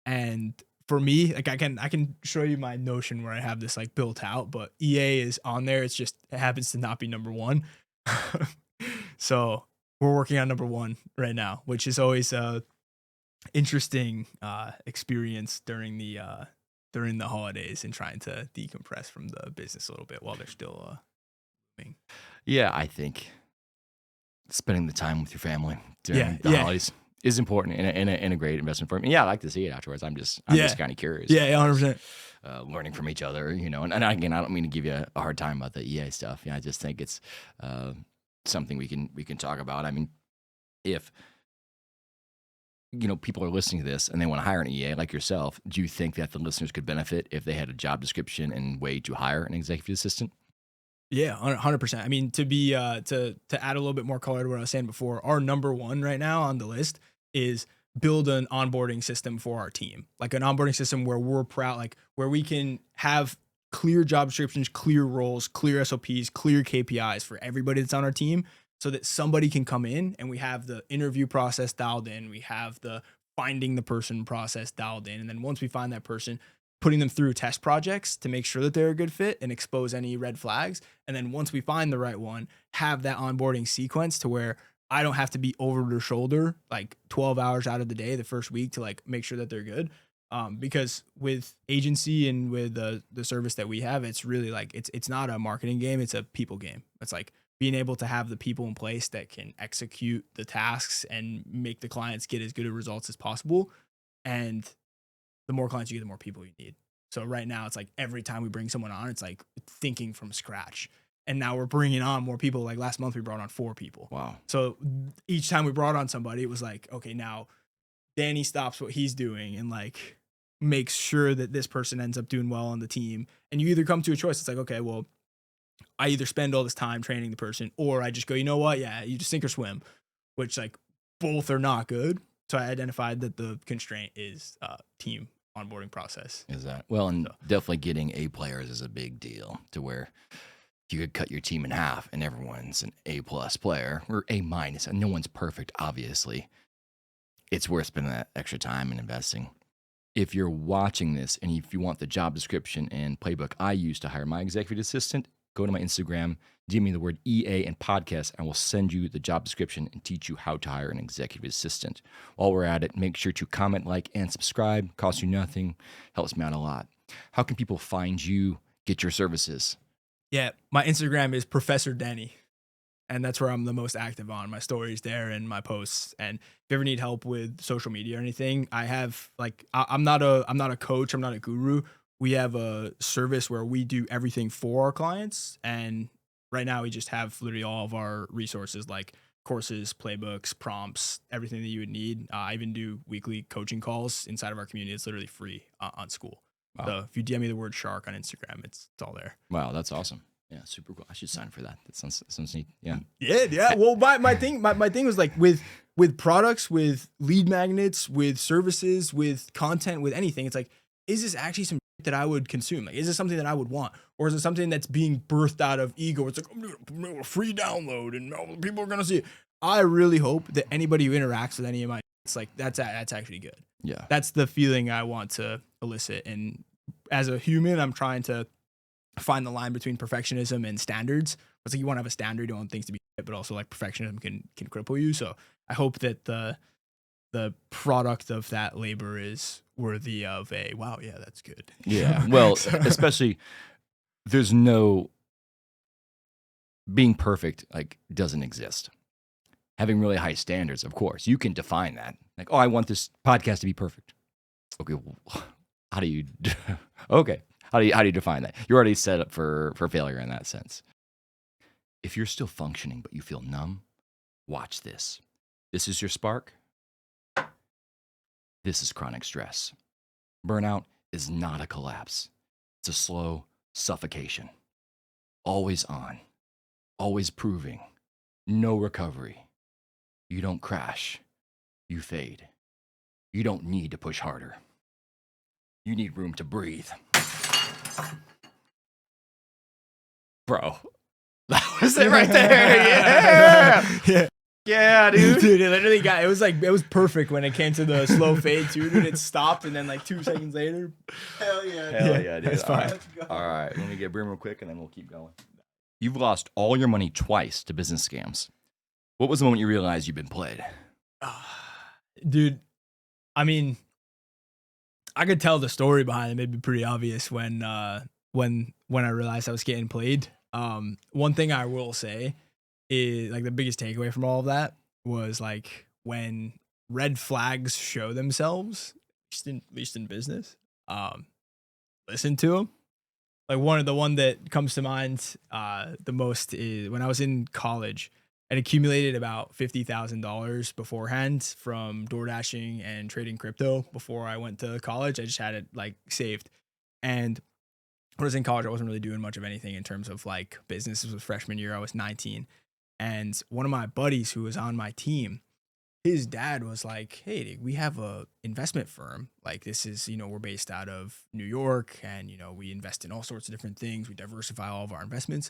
And for me, like I can show you my Notion where I have this like built out, but EA is on there. It's just, it happens to not be number one. So we're working on number one right now, which is always a interesting experience during the holidays and trying to decompress from the business a little bit while they're still moving. Yeah, I think spending the time with your family during the holidays is important and a great investment for me. Yeah, I like to see it afterwards. I'm just kind of curious. Yeah, 100%. Learning from each other, you know. And again, I don't mean to give you a hard time about the EA stuff. Yeah, I just think it's something we can talk about. I mean, if people are listening to this and they want to hire an EA like yourself, do you think that the listeners could benefit if they had a job description and way to hire an executive assistant? Yeah, 100%. I mean, to be to add a little bit more color to what I was saying before, our number one right now on the list is build an onboarding system for our team, like an onboarding system where we're proud, like where we can have clear job descriptions, clear roles, clear SOPs, clear KPIs for everybody that's on our team, so that somebody can come in and we have the interview process dialed in, we have the finding the person process dialed in, and then once we find that person, putting them through test projects to make sure that they're a good fit and expose any red flags. And then once we find the right one, have that onboarding sequence to where I don't have to be over their shoulder like 12 hours out of the day the first week to like make sure that they're good. Because with agency and with the service that we have, it's really like it's not a marketing game, it's a people game. It's like being able to have the people in place that can execute the tasks and make the clients get as good of results as possible. And the more clients you get, the more people you need. So right now it's like every time we bring someone on, it's like thinking from scratch. And now we're bringing on more people. Like last month we brought on 4 people. Wow. So each time we brought on somebody, it was like, okay, now Danny stops what he's doing and like makes sure that this person ends up doing well on the team. And you either come to a choice. It's like, okay, well, I either spend all this time training the person or I just go, you know what? Yeah, you just sink or swim, which like both are not good. So I identified that the constraint is team onboarding process. Is that well, and definitely getting A players is a big deal to where you could cut your team in half and everyone's an A+ player or A-, and no one's perfect, obviously. It's worth spending that extra time and investing. If you're watching this and if you want the job description and playbook I use to hire my executive assistant, go to my Instagram, DM me the word EA and podcast, and we'll send you the job description and teach you how to hire an executive assistant. While we're at it, make sure to comment, like, and subscribe. Costs you nothing. Helps me out a lot. How can people find you, get your services? Yeah, my Instagram is Professor Danny, and that's where I'm the most active on. My stories there and my posts. And if you ever need help with social media or anything, I have like I'm not a coach, I'm not a guru. We have a service where we do everything for our clients, and right now we just have literally all of our resources like courses, playbooks, prompts, everything that you would need. I even do weekly coaching calls inside of our community. It's literally free on School. Wow. So if you DM me the word shark on Instagram, it's all there. Wow, that's awesome. Yeah, super cool. I should sign for that. That sounds neat. Yeah. Yeah. Well, my thing was like with products, with lead magnets, with services, with content, with anything. It's like, is this actually some that I would consume? Like, is this something that I would want, or is it something that's being birthed out of ego? It's like, I'm doing a free download, and people are gonna see it. I really hope that anybody who interacts with any of my, it's like that's actually good. Yeah, that's the feeling I want to elicit. And as a human, I'm trying to find the line between perfectionism and standards. It's like you want to have a standard, you want things to be fit, but also like perfectionism can cripple you. So I hope that the product of that labor is worthy of a wow, yeah, that's good. Yeah, well, especially there's no being perfect, like, doesn't exist. Having really high standards, of course, you can define that. Like, oh, I want this podcast to be perfect. Okay, well, how do you define that? You're already set up for failure in that sense. If you're still functioning but you feel numb, Watch this. This is your spark. This is chronic stress. Burnout is not a collapse. It's a slow suffocation. Always on, always proving, no recovery. You don't crash, you fade. You don't need to push harder. You need room to breathe. Bro, that was it right there. Yeah. Yeah, dude. Dude, it literally it was perfect when it came to the slow fade too, dude. It stopped and then like 2 seconds later. Hell yeah. Hell yeah, dude. That's fine. All right, let me get Brim real quick and then we'll keep going. You've lost all your money twice to business scams. What was the moment you realized you've been played? Dude, I mean, I could tell the story behind it. It'd be pretty obvious when I realized I was getting played. One thing I will say is like the biggest takeaway from all of that was like when red flags show themselves, at least in business, listen to them. Like one that comes to mind the most is when I was in college. I'd accumulated about $50,000 beforehand from door dashing and trading crypto before I went to college. I just had it like saved. And when I was in college, I wasn't really doing much of anything in terms of like business. This was freshman year. I was 19. And one of my buddies who was on my team, his dad was like, hey, we have a investment firm. Like this is, we're based out of New York and, we invest in all sorts of different things. We diversify all of our investments.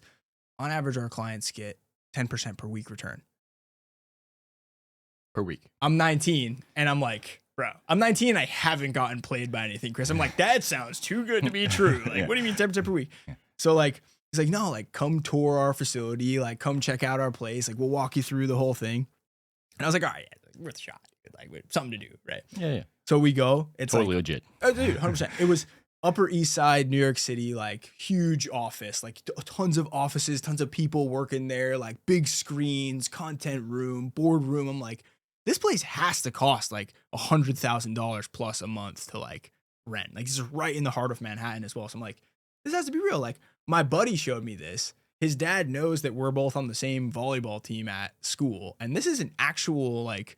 On average, our clients get 10% per week return. Per week. I'm 19 and I'm like, bro, I'm 19. I haven't gotten played by anything, Chris. I'm like, that sounds too good to be true. Like, what do you mean 10% per week? Yeah. So like, he's like, no, like come tour our facility, like come check out our place. Like we'll walk you through the whole thing. And I was like, all right, yeah, worth a shot. Like something to do, right? Yeah. So we go. It's totally like, legit. Dude, 100%. It was Upper East Side, New York City, like huge office, like tons of offices, tons of people working there, like big screens, content room, boardroom. I'm like, this place has to cost like $100,000 plus a month to like rent. Like this is right in the heart of Manhattan as well. So I'm like, this has to be real. Like my buddy showed me this. His dad knows that we're both on the same volleyball team at school. And this is an actual like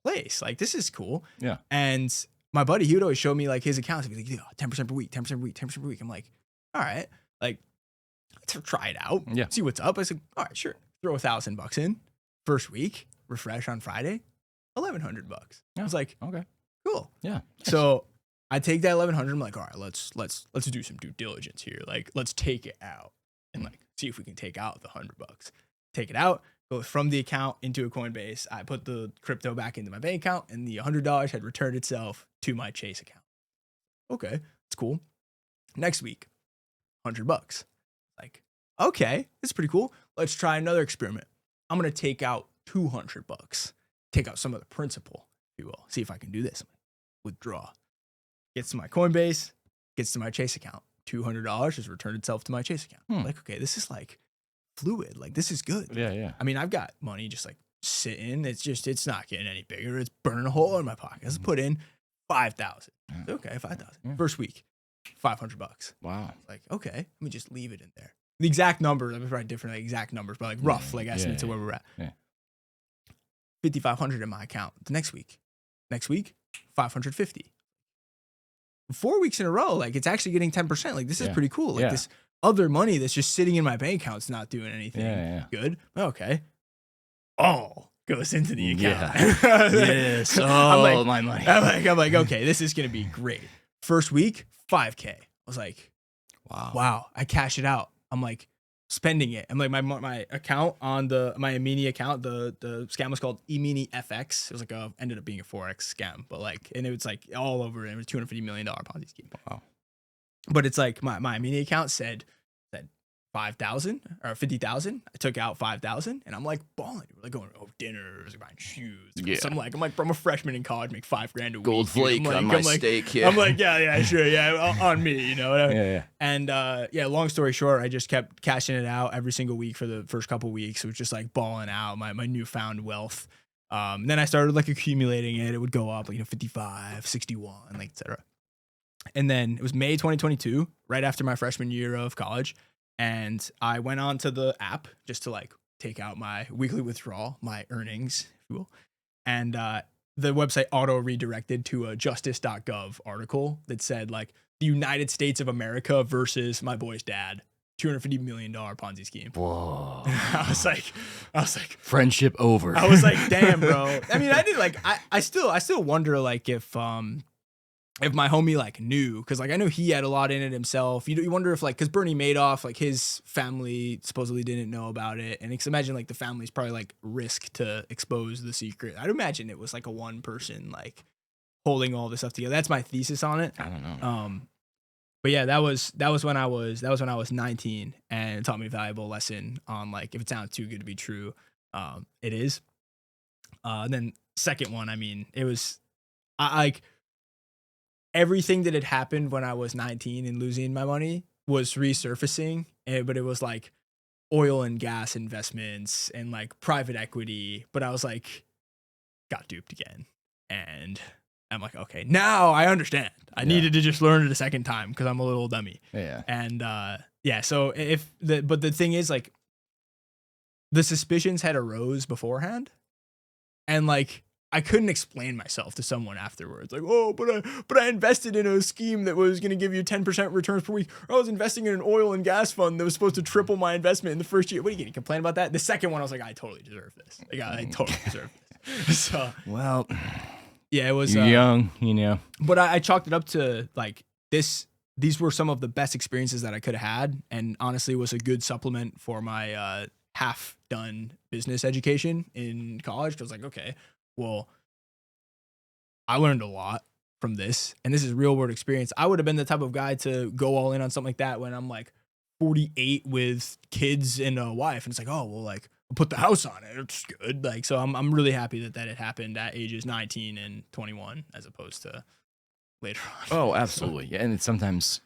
place. Like this is cool. Yeah. And my buddy, he would always show me like his accounts. He'd be like, yeah, 10% per week, 10% per week, 10% per week. I'm like, all right, like let's try it out. Yeah. See what's up. I said, all right, sure. Throw $1,000 in first week, refresh on Friday, $1,100. I was like, Okay. cool. Yeah. So I take that 1,100. I'm like, all right, let's do some due diligence here. Like, let's take it out and like see if we can take out the $100. Take it out, go from the account into a Coinbase. I put the crypto back into my bank account, and the $100 had returned itself to my Chase account. Okay, it's cool. Next week, $100. Like, okay, it's pretty cool. Let's try another experiment. I'm gonna take out $200. Take out some of the principal, if you will. See if I can do this. Withdraw. Gets to my Coinbase, gets to my Chase account. $200 has returned itself to my Chase account. Like, okay, this is like fluid. Like, this is good. Yeah. I mean, I've got money just like sitting. It's not getting any bigger. It's burning a hole in my pocket. Let's put in 5,000. Okay, 5,000. Yeah. First week, $500. Wow. Like, okay, let me just leave it in there. The exact numbers, I'm probably different, like exact numbers, but like rough, like estimates of where we're at. Yeah. 5,500 in my account. The next week, 550. 4 weeks in a row, like it's actually getting 10%. Like this is pretty cool. Like this other money that's just sitting in my bank account's not doing anything good. Okay. Oh, goes into the account. Yes. Oh, my money. I'm like, okay, this is gonna be great. First week, 5K. I was like, wow. I cash it out. I'm like spending it. I'm like my account on my Emini account. The scam was called Emini FX. It was like ended up being a Forex scam, but like, and it was like all over. It was $250 million Ponzi scheme. Wow. But it's like my Emini account said 5,000 or 50,000. I took out 5,000 and I'm like balling. We're like going dinners, buying shoes. Yeah. So I'm like, I'm a freshman in college, make $5,000 a week. Gold flake on my steak here. I'm like, yeah, sure. Yeah. On me, you know. Whatever. Yeah. And long story short, I just kept cashing it out every single week for the first couple weeks. It was just like balling out my newfound wealth. Then I started like accumulating it. It would go up, 55, 61, like et cetera. And then it was May 2022, right after my freshman year of college. And I went on to the app just to like take out my weekly withdrawal, my earnings, if you will. And the website auto redirected to a justice.gov article that said like the United States of America versus my boy's dad, $250 million Ponzi scheme. Whoa. I was like, friendship over. I was like, damn, bro. I mean, I did like, I still wonder like if my homie like knew, because like I know he had a lot in it himself. You wonder if like, because Bernie Madoff, like his family supposedly didn't know about it, and imagine like the family's probably like risk to expose the secret. I'd imagine it was like a one person like holding all this stuff together. That's my thesis on it. I don't know. But yeah, that was when I was 19, and it taught me a valuable lesson on like if it sounds too good to be true, it is. And then second one, I mean, it was I like everything that had happened when I was 19 and losing my money was resurfacing, but it was like oil and gas investments and like private equity. But I was like, got duped again, and I'm like, okay, now I understand. I needed to just learn it a second time because I'm a little dummy. Yeah. And so but the thing is like the suspicions had arose beforehand, and like I couldn't explain myself to someone afterwards. Like, oh, but I invested in a scheme that was going to give you 10% returns per week. Or I was investing in an oil and gas fund that was supposed to triple my investment in the first year. What are you going to complain about that? The second one, I was like, I totally deserve this. Like, I totally deserve this. So, well, yeah, it was you're young, you know. But I chalked it up to like this. These were some of the best experiences that I could have had, and honestly, was a good supplement for my half-done business education in college. Because like, okay, well, I learned a lot from this, and this is real-world experience. I would have been the type of guy to go all in on something like that when I'm like 48 with kids and a wife, and it's like, oh, well, like, I'll put the house on it. It's good. Like, so I'm really happy that it happened at ages 19 and 21 as opposed to later on. Oh, absolutely. Yeah. And it's sometimes,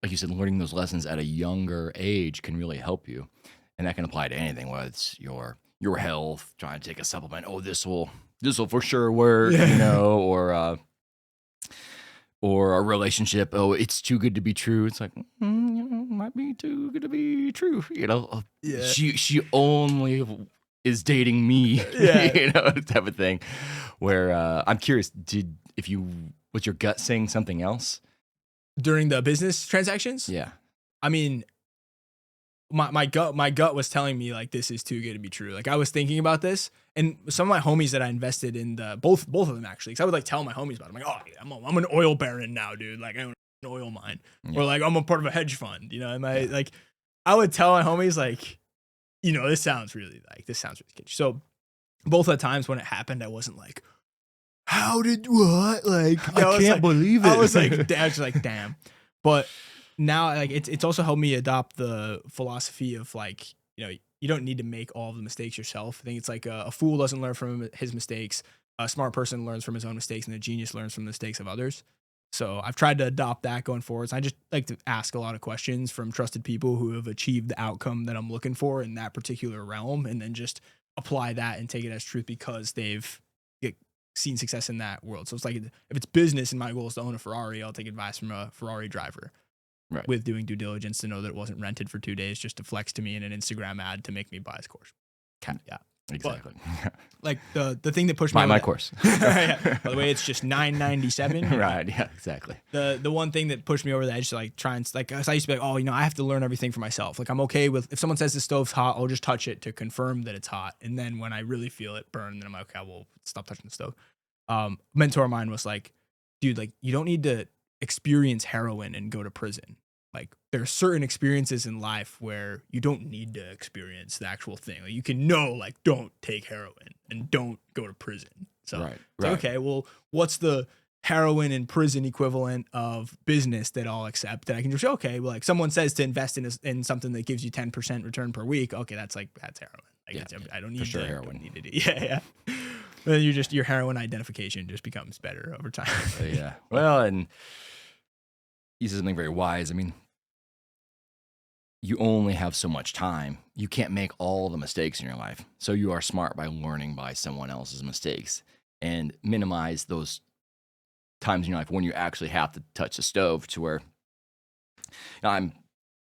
like you said, learning those lessons at a younger age can really help you. And that can apply to anything, whether it's your health, trying to take a supplement. Oh, this will for sure work, you know, or a relationship. Oh, it's too good to be true. It's like, might be too good to be true. You know, Yeah. She only is dating me. Yeah. You know, type of thing. Where I'm curious, was your gut saying something else During the business transactions? Yeah. I mean, my gut was telling me like this is too good to be true. Like I was thinking about this, and some of my homies that I invested in both of them actually, because I would like tell my homies about it. I'm like, oh, yeah, I'm an oil baron now, dude. Like I own an oil mine, or like I'm a part of a hedge fund. You know, like I would tell my homies like, you know, this sounds really sketchy. So both the times when it happened, I wasn't like, how did what? Like I can't believe it. I was like, damn. But now, like, it's also helped me adopt the philosophy of like, you know, you don't need to make all of the mistakes yourself. I think it's like a fool doesn't learn from his mistakes. A smart person learns from his own mistakes, and a genius learns from the mistakes of others. So I've tried to adopt that going forward. So I just like to ask a lot of questions from trusted people who have achieved the outcome that I'm looking for in that particular realm, and then just apply that and take it as truth because they've seen success in that world. So it's like, if it's business and my goal is to own a Ferrari, I'll take advice from a Ferrari driver, right, with doing due diligence to know that it wasn't rented for 2 days just to flex to me in an Instagram ad to make me buy his course. Yeah, exactly. But, like the thing that pushed me my course. Yeah. By the way, it's just $9.97. Right. Yeah. Exactly. The one thing that pushed me over the edge to like try and like, cause I used to be like, oh, you know, I have to learn everything for myself. Like I'm okay with if someone says the stove's hot, I'll just touch it to confirm that it's hot, and then when I really feel it burn, then I'm like, okay, well, stop touching the stove. Mentor of mine was like, dude, like you don't need to experience heroin and go to prison. Like there are certain experiences in life where you don't need to experience the actual thing. Like you can know, like, don't take heroin and don't go to prison. So right. Like, okay, well, what's the heroin and prison equivalent of business that I'll accept that I can just say, okay, well, like someone says to invest in something that gives you 10% return per week. Okay, that's heroin. Like I don't need sure heroin. Yeah. Then your heroin identification just becomes better over time. Yeah. Well, and you said something very wise. I mean, you only have so much time. You can't make all the mistakes in your life. So you are smart by learning by someone else's mistakes and minimize those times in your life when you actually have to touch the stove to where I'm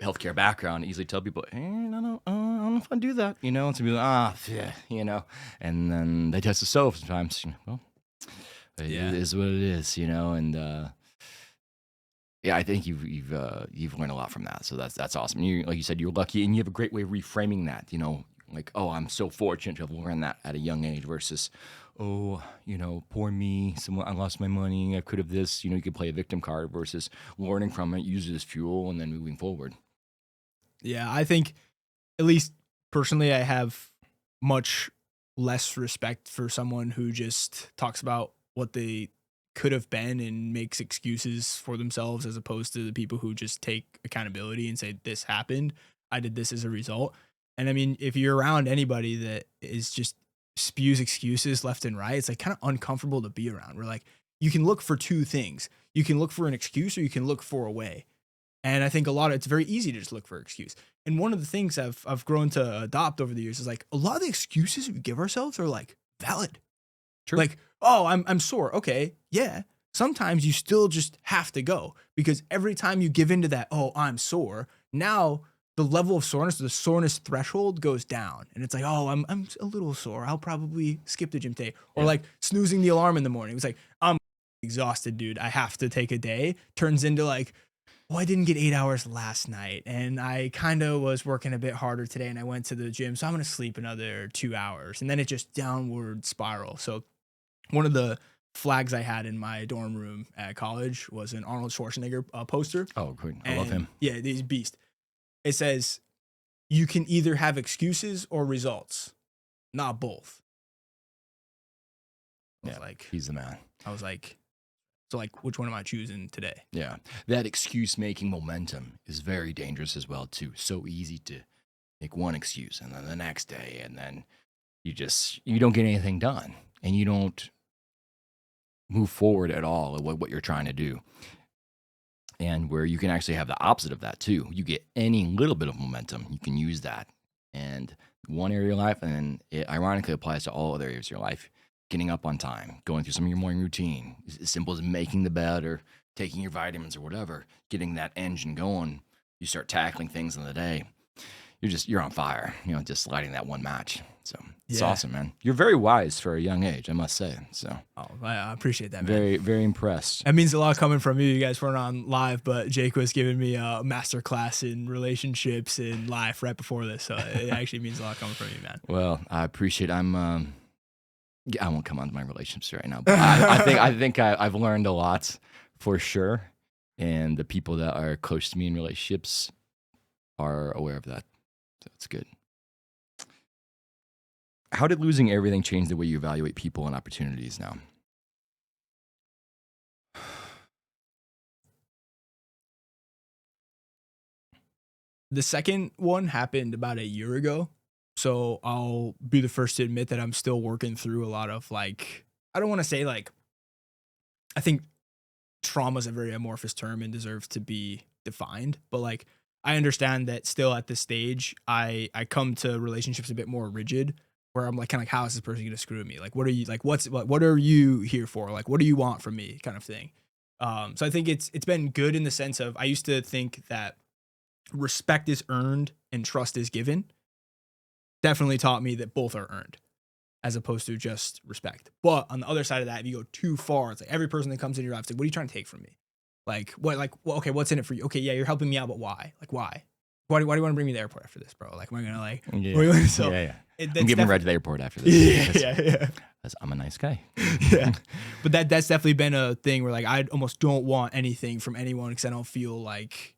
healthcare background, I easily tell people, no, I don't know if I do that, and some people, yeah, and then they test themselves sometimes, well, it Yeah. is what it is, and yeah, I think you've learned a lot from that, so that's awesome. You, like you said, you're lucky, and you have a great way of reframing that, like, oh, I'm so fortunate to have learned that at a young age versus, oh, poor me, I lost my money, I could have this, you could play a victim card versus learning from it, use it as fuel, and then moving forward. Yeah, I think at least personally, I have much less respect for someone who just talks about what they could have been and makes excuses for themselves as opposed to the people who just take accountability and say, this happened. I did this as a result. And I mean, if you're around anybody that is just spews excuses left and right, it's like kind of uncomfortable to be around. We're like, you can look for two things. You can look for an excuse or you can look for a way. And I think it's very easy to just look for an excuse. And one of the things I've grown to adopt over the years is like a lot of the excuses we give ourselves are like valid. True. Like, oh, I'm sore. Okay, yeah. Sometimes you still just have to go because every time you give into that, oh, I'm sore, now the level of soreness, the soreness threshold goes down. And it's like, oh, I'm a little sore. I'll probably skip the gym today. Or Yeah. like snoozing the alarm in the morning. It's like, I'm exhausted, dude. I have to take a day. Turns into like, well, I didn't get 8 hours last night and I kind of was working a bit harder today and I went to the gym. So I'm going to sleep another 2 hours and then it just downward spiral. So one of the flags I had in my dorm room at college was an Arnold Schwarzenegger poster. Oh, good. I love him. Yeah, he's a beast. It says, you can either have excuses or results, not both. Yeah, he's the man. I was like, so like, which one am I choosing today? Yeah, that excuse-making momentum is very dangerous as well, too. So easy to make one excuse and then the next day, and then you don't get anything done, and you don't move forward at all at what you're trying to do. And where you can actually have the opposite of that, too. You get any little bit of momentum, you can use that. And one area of your life, and then it ironically applies to all other areas of your life. Getting up on time, going through some of your morning routine, as simple as making the bed or taking your vitamins or whatever, getting that engine going. You start tackling things in the day. You're on fire, just lighting that one match. So it's awesome, man. You're very wise for a young age, I must say. So I appreciate that, man. Very, very impressed. That means a lot coming from you. You guys weren't on live, but Jake was giving me a master class in relationships in life right before this. So it actually means a lot coming from you, man. Well, I appreciate. I won't come on to my relationships right now, but I think I've learned a lot for sure, and the people that are close to me in relationships are aware of that. So it's good. How did losing everything change the way you evaluate people and opportunities now? The second one happened about a year ago. So I'll be the first to admit that I'm still working through a lot of like, I don't want to say like, I think trauma is a very amorphous term and deserves to be defined, but like, I understand that still at this stage, I come to relationships a bit more rigid where I'm like, kind of like, how is this person going to screw me? Like, what are you like, what are you here for? Like, what do you want from me kind of thing? So I think it's been good in the sense of, I used to think that respect is earned and trust is given. Definitely taught me that both are earned as opposed to just respect. But on the other side of that, if you go too far, it's like every person that comes in your life, it's like, what are you trying to take from me? Like, what, like, well, okay, what's in it for you? Okay, yeah, you're helping me out, but why? Like, why? Why do you want to bring me to the airport after this, bro? Like, am I going to like, yeah. So yeah. I'm giving a ride to the airport after this. Yeah. I'm a nice guy. Yeah. But that's definitely been a thing where like, I almost don't want anything from anyone because I don't feel like,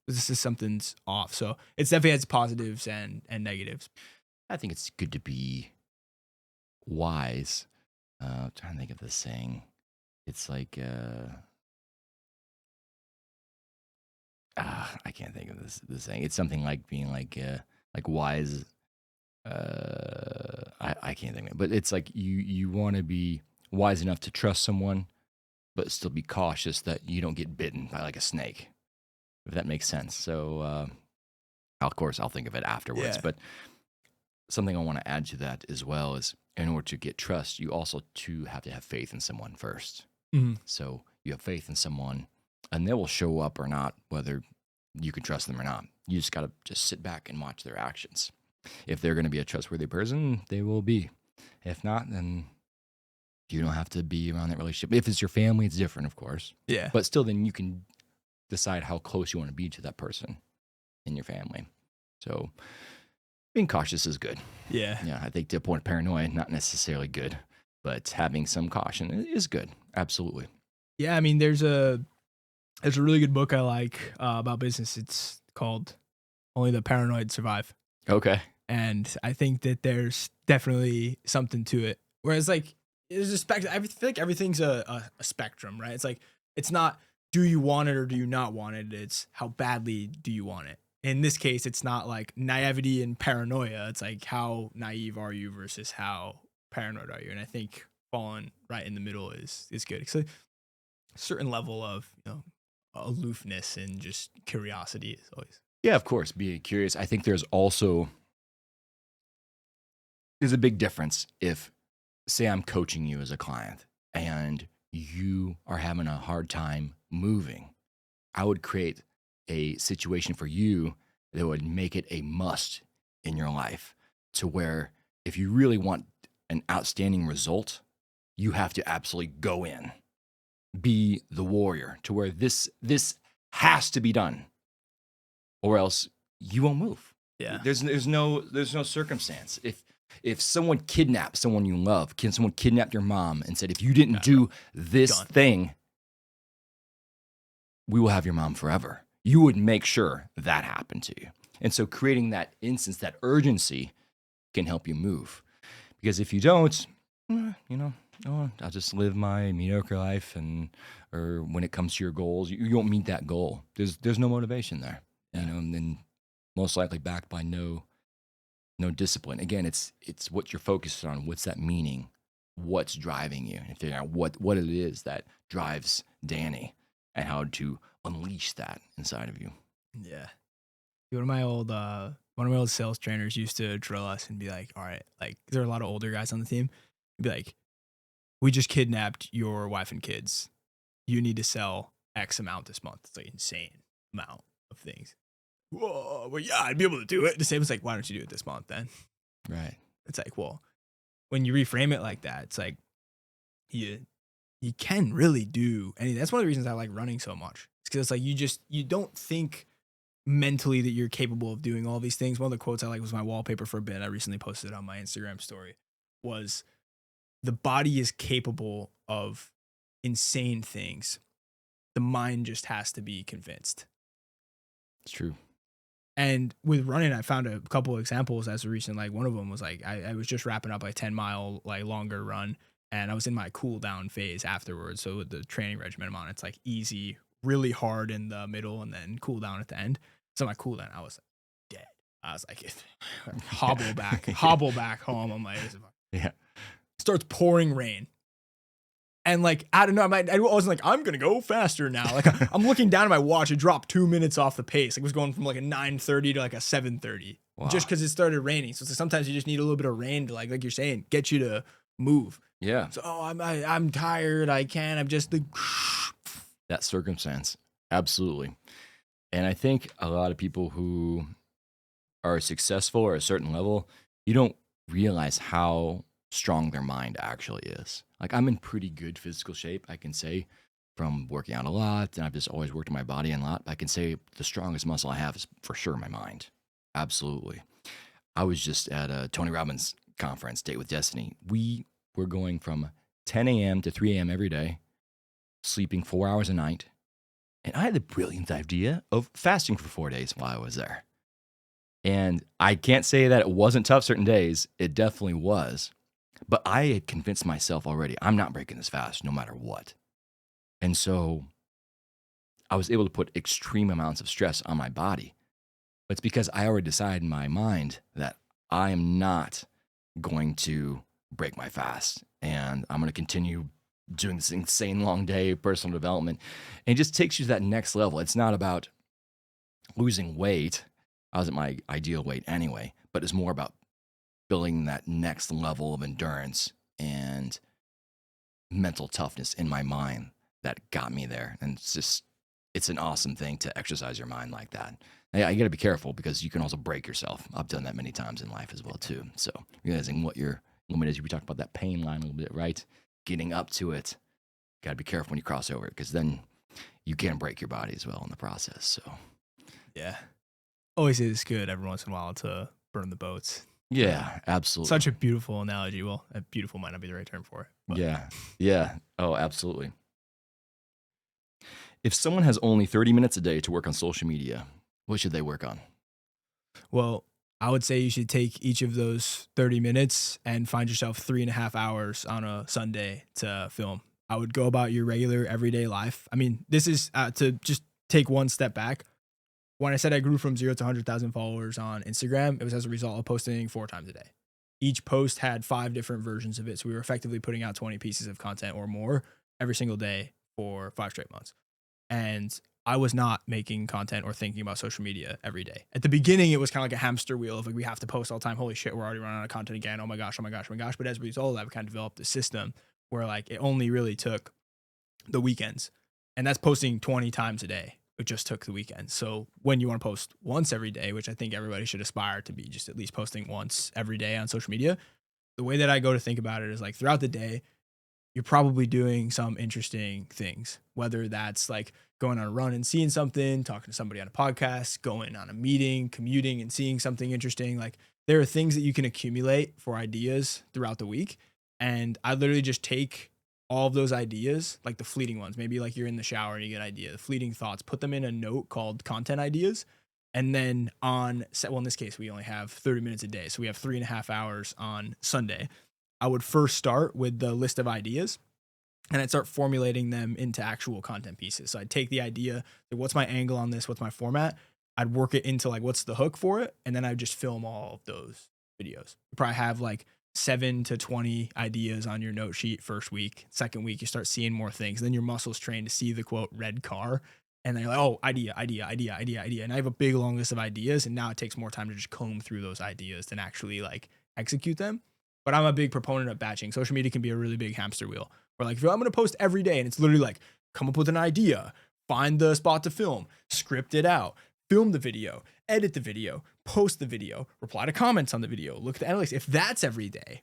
this is something's off. So it's definitely has positives and negatives. I think it's good to be wise. I'm trying to think of this saying. It's like, I can't think of this saying. It's something like being like wise. I can't think of it, but it's like you want to be wise enough to trust someone, but still be cautious that you don't get bitten by like a snake, if that makes sense. So, of course, I'll think of it afterwards. Yeah. But something I want to add to that as well is, in order to get trust, you also too have to have faith in someone first. Mm-hmm. So you have faith in someone, and they will show up or not, whether you can trust them or not. You just got to just sit back and watch their actions. If they're going to be a trustworthy person, they will be. If not, then you don't have to be around that relationship. If it's your family, it's different, of course. Yeah. But still, then you can decide how close you want to be to that person in your family. So being cautious is good. Yeah. Yeah, I think to a point of paranoia, not necessarily good, but having some caution is good. Absolutely. Yeah. I mean, there's a really good book I like about business. It's called Only the Paranoid Survive. Okay. And I think that there's definitely something to it. Whereas like there's a spectrum. I feel like everything's a spectrum, right? It's like, it's not, do you want it or do you not want it? It's how badly do you want it? In this case, it's not like naivety and paranoia. It's like, how naive are you versus how paranoid are you? And I think falling right in the middle is good. It's a certain level of, aloofness and just curiosity is always. Yeah, of course, be curious. I think there's a big difference if, say, I'm coaching you as a client and you are having a hard time moving. I would create a situation for you that would make it a must in your life, to where if you really want an outstanding result, you have to absolutely go in, be the warrior, to where this has to be done, or else you won't move. Yeah. There's no circumstance. If someone kidnapped someone you love, someone kidnapped your mom and said, if you didn't do this thing, we will have your mom forever, you would make sure that happened to you. And so creating that instance, that urgency, can help you move. Because if you don't, I'll just live my mediocre life, or when it comes to your goals, you won't meet that goal. There's no motivation there, and then most likely backed by no discipline. Again, it's what you're focused on. What's that meaning? What's driving you? And figuring out what it is that drives Danny, and how to unleash that inside of you. Yeah. One of my old sales trainers used to drill us and be like, all right, like there are a lot of older guys on the team. He'd be like, we just kidnapped your wife and kids. You need to sell X amount this month. It's like insane amount of things. Whoa, well, yeah, I'd be able to do it. The same as like, why don't you do it this month then? Right. It's like, well, when you reframe it like that, it's like you can really do anything. That's one of the reasons I like running so much. It's because it's like you don't think mentally that you're capable of doing all these things. One of the quotes I like was my wallpaper for a bit. I recently posted it on my Instagram story. Was the body is capable of insane things. The mind just has to be convinced. It's true. And with running, I found a couple of examples as a recent, like one of them was like, I was just wrapping up a 10-mile, like longer run. And I was in my cool down phase afterwards. So with the training regimen I'm on, it's like easy, really hard in the middle, and then cool down at the end. So my cool down, I was like, dead. I was like, hobble back home. I'm like, yeah. Starts pouring rain. And like, I don't know, I wasn't like, I'm going to go faster now. Like I'm looking down at my watch. It dropped 2 minutes off the pace. Like it was going from like a 9:30 to like a 7:30 just because it started raining. So it's like sometimes you just need a little bit of rain to like you're saying, get you to move. Yeah. So, I'm tired. I can't. I'm just like. That circumstance. Absolutely. And I think a lot of people who are successful or at a certain level, you don't realize how strong their mind actually is. Like I'm in pretty good physical shape, I can say, from working out a lot, and I've just always worked on my body a lot. I can say the strongest muscle I have is for sure my mind. Absolutely. I was just at a Tony Robbins conference, Date with Destiny. We were going from 10 a.m. to 3 a.m. every day, sleeping 4 hours a night. And I had the brilliant idea of fasting for 4 days while I was there. And I can't say that it wasn't tough certain days. It definitely was. But I had convinced myself already, I'm not breaking this fast no matter what. And so I was able to put extreme amounts of stress on my body. But it's because I already decided in my mind that I am not going to break my fast. And I'm going to continue doing this insane long day of personal development. And it just takes you to that next level. It's not about losing weight. I was at my ideal weight anyway, but it's more about building that next level of endurance and mental toughness in my mind that got me there. And it's just it's an awesome thing to exercise your mind like that. Yeah, you got to be careful because you can also break yourself. I've done that many times in life as well too. So realizing what your limit is. We talked about that pain line a little bit, right? Getting up to it. Got to be careful when you cross over it because then you can break your body as well in the process. So Yeah. Always is good every once in a while to burn the boats. yeah, absolutely. Such a beautiful analogy. Well, beautiful might not be the right term for it. But. Yeah. Oh, absolutely. If someone has only 30 minutes a day to work on social media, what should they work on? Well, I would say you should take each of those 30 minutes and find yourself 3.5 hours on a Sunday to film. I would go about your regular everyday life. I mean, this is to just take one step back. When I said I grew from 0 to 100,000 followers on Instagram, it was as a result of posting 4 times a day. Each post had 5 different versions of it. So we were effectively putting out 20 pieces of content or more every single day for 5 straight months. And I was not making content or thinking about social media every day. At the beginning, it was kind of like a hamster wheel of like, we have to post all the time. Holy shit, we're already running out of content again. Oh my gosh, oh my gosh, oh my gosh. But as a result of that, we kind of developed a system where like it only really took the weekends. And that's posting 20 times a day. It just took the weekends. So when you want to post once every day, which I think everybody should aspire to be just at least posting once every day on social media, the way that I go to think about it is like throughout the day, you're probably doing some interesting things, whether that's like going on a run and seeing something, talking to somebody on a podcast, going on a meeting, commuting and seeing something interesting. Like there are things that you can accumulate for ideas throughout the week. And I literally just take all of those ideas, like the fleeting ones, maybe like you're in the shower and you get an idea, the fleeting thoughts, put them in a note called content ideas. And then in this case, we only have 30 minutes a day. So we have 3.5 hours on Sunday. I would first start with the list of ideas and I'd start formulating them into actual content pieces. So I'd take the idea, like, what's my angle on this? What's my format? I'd work it into like, what's the hook for it? And then I'd just film all of those videos. You probably have like 7 to 20 ideas on your note sheet first week. Second week, you start seeing more things. Then your muscles train to see the quote red car. And then you're like, oh, idea. And I have a big long list of ideas. And now it takes more time to just comb through those ideas than actually like execute them. But I'm a big proponent of batching. Social media can be a really big hamster wheel. Where like, if I'm going to post every day and it's literally like, come up with an idea, find the spot to film, script it out, film the video, edit the video, post the video, reply to comments on the video, look at the analytics. If that's every day,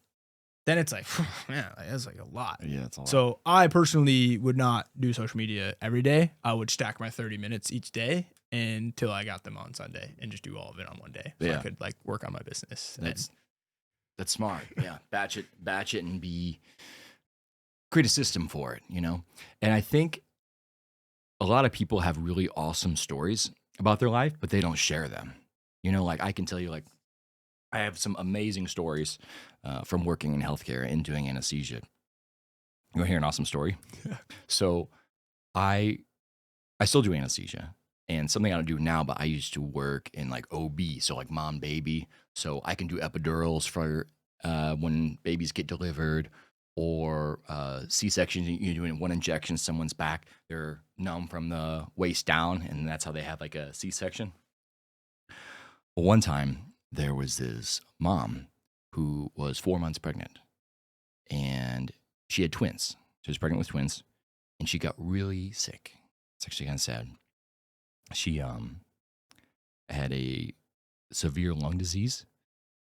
then it's like, man, that's like a lot. Yeah, it's a lot. So I personally would not do social media every day. I would stack my 30 minutes each day until I got them on Sunday and just do all of it on one day. So I could like work on my business. That's smart. Yeah. Batch it and create a system for it, you know? And I think a lot of people have really awesome stories about their life, but they don't share them. You know, like I can tell you, like, I have some amazing stories from working in healthcare and doing anesthesia. You want to hear an awesome story? Yeah. So I still do anesthesia and something I don't do now, but I used to work in like OB, so like mom, baby. So I can do epidurals for when babies get delivered or C-sections. You're doing one injection, someone's back, they're numb from the waist down, and that's how they have like a C-section. Well, one time there was this mom who was 4 months pregnant and she had twins. She was pregnant with twins and she got really sick. It's actually kind of sad. She had a severe lung disease.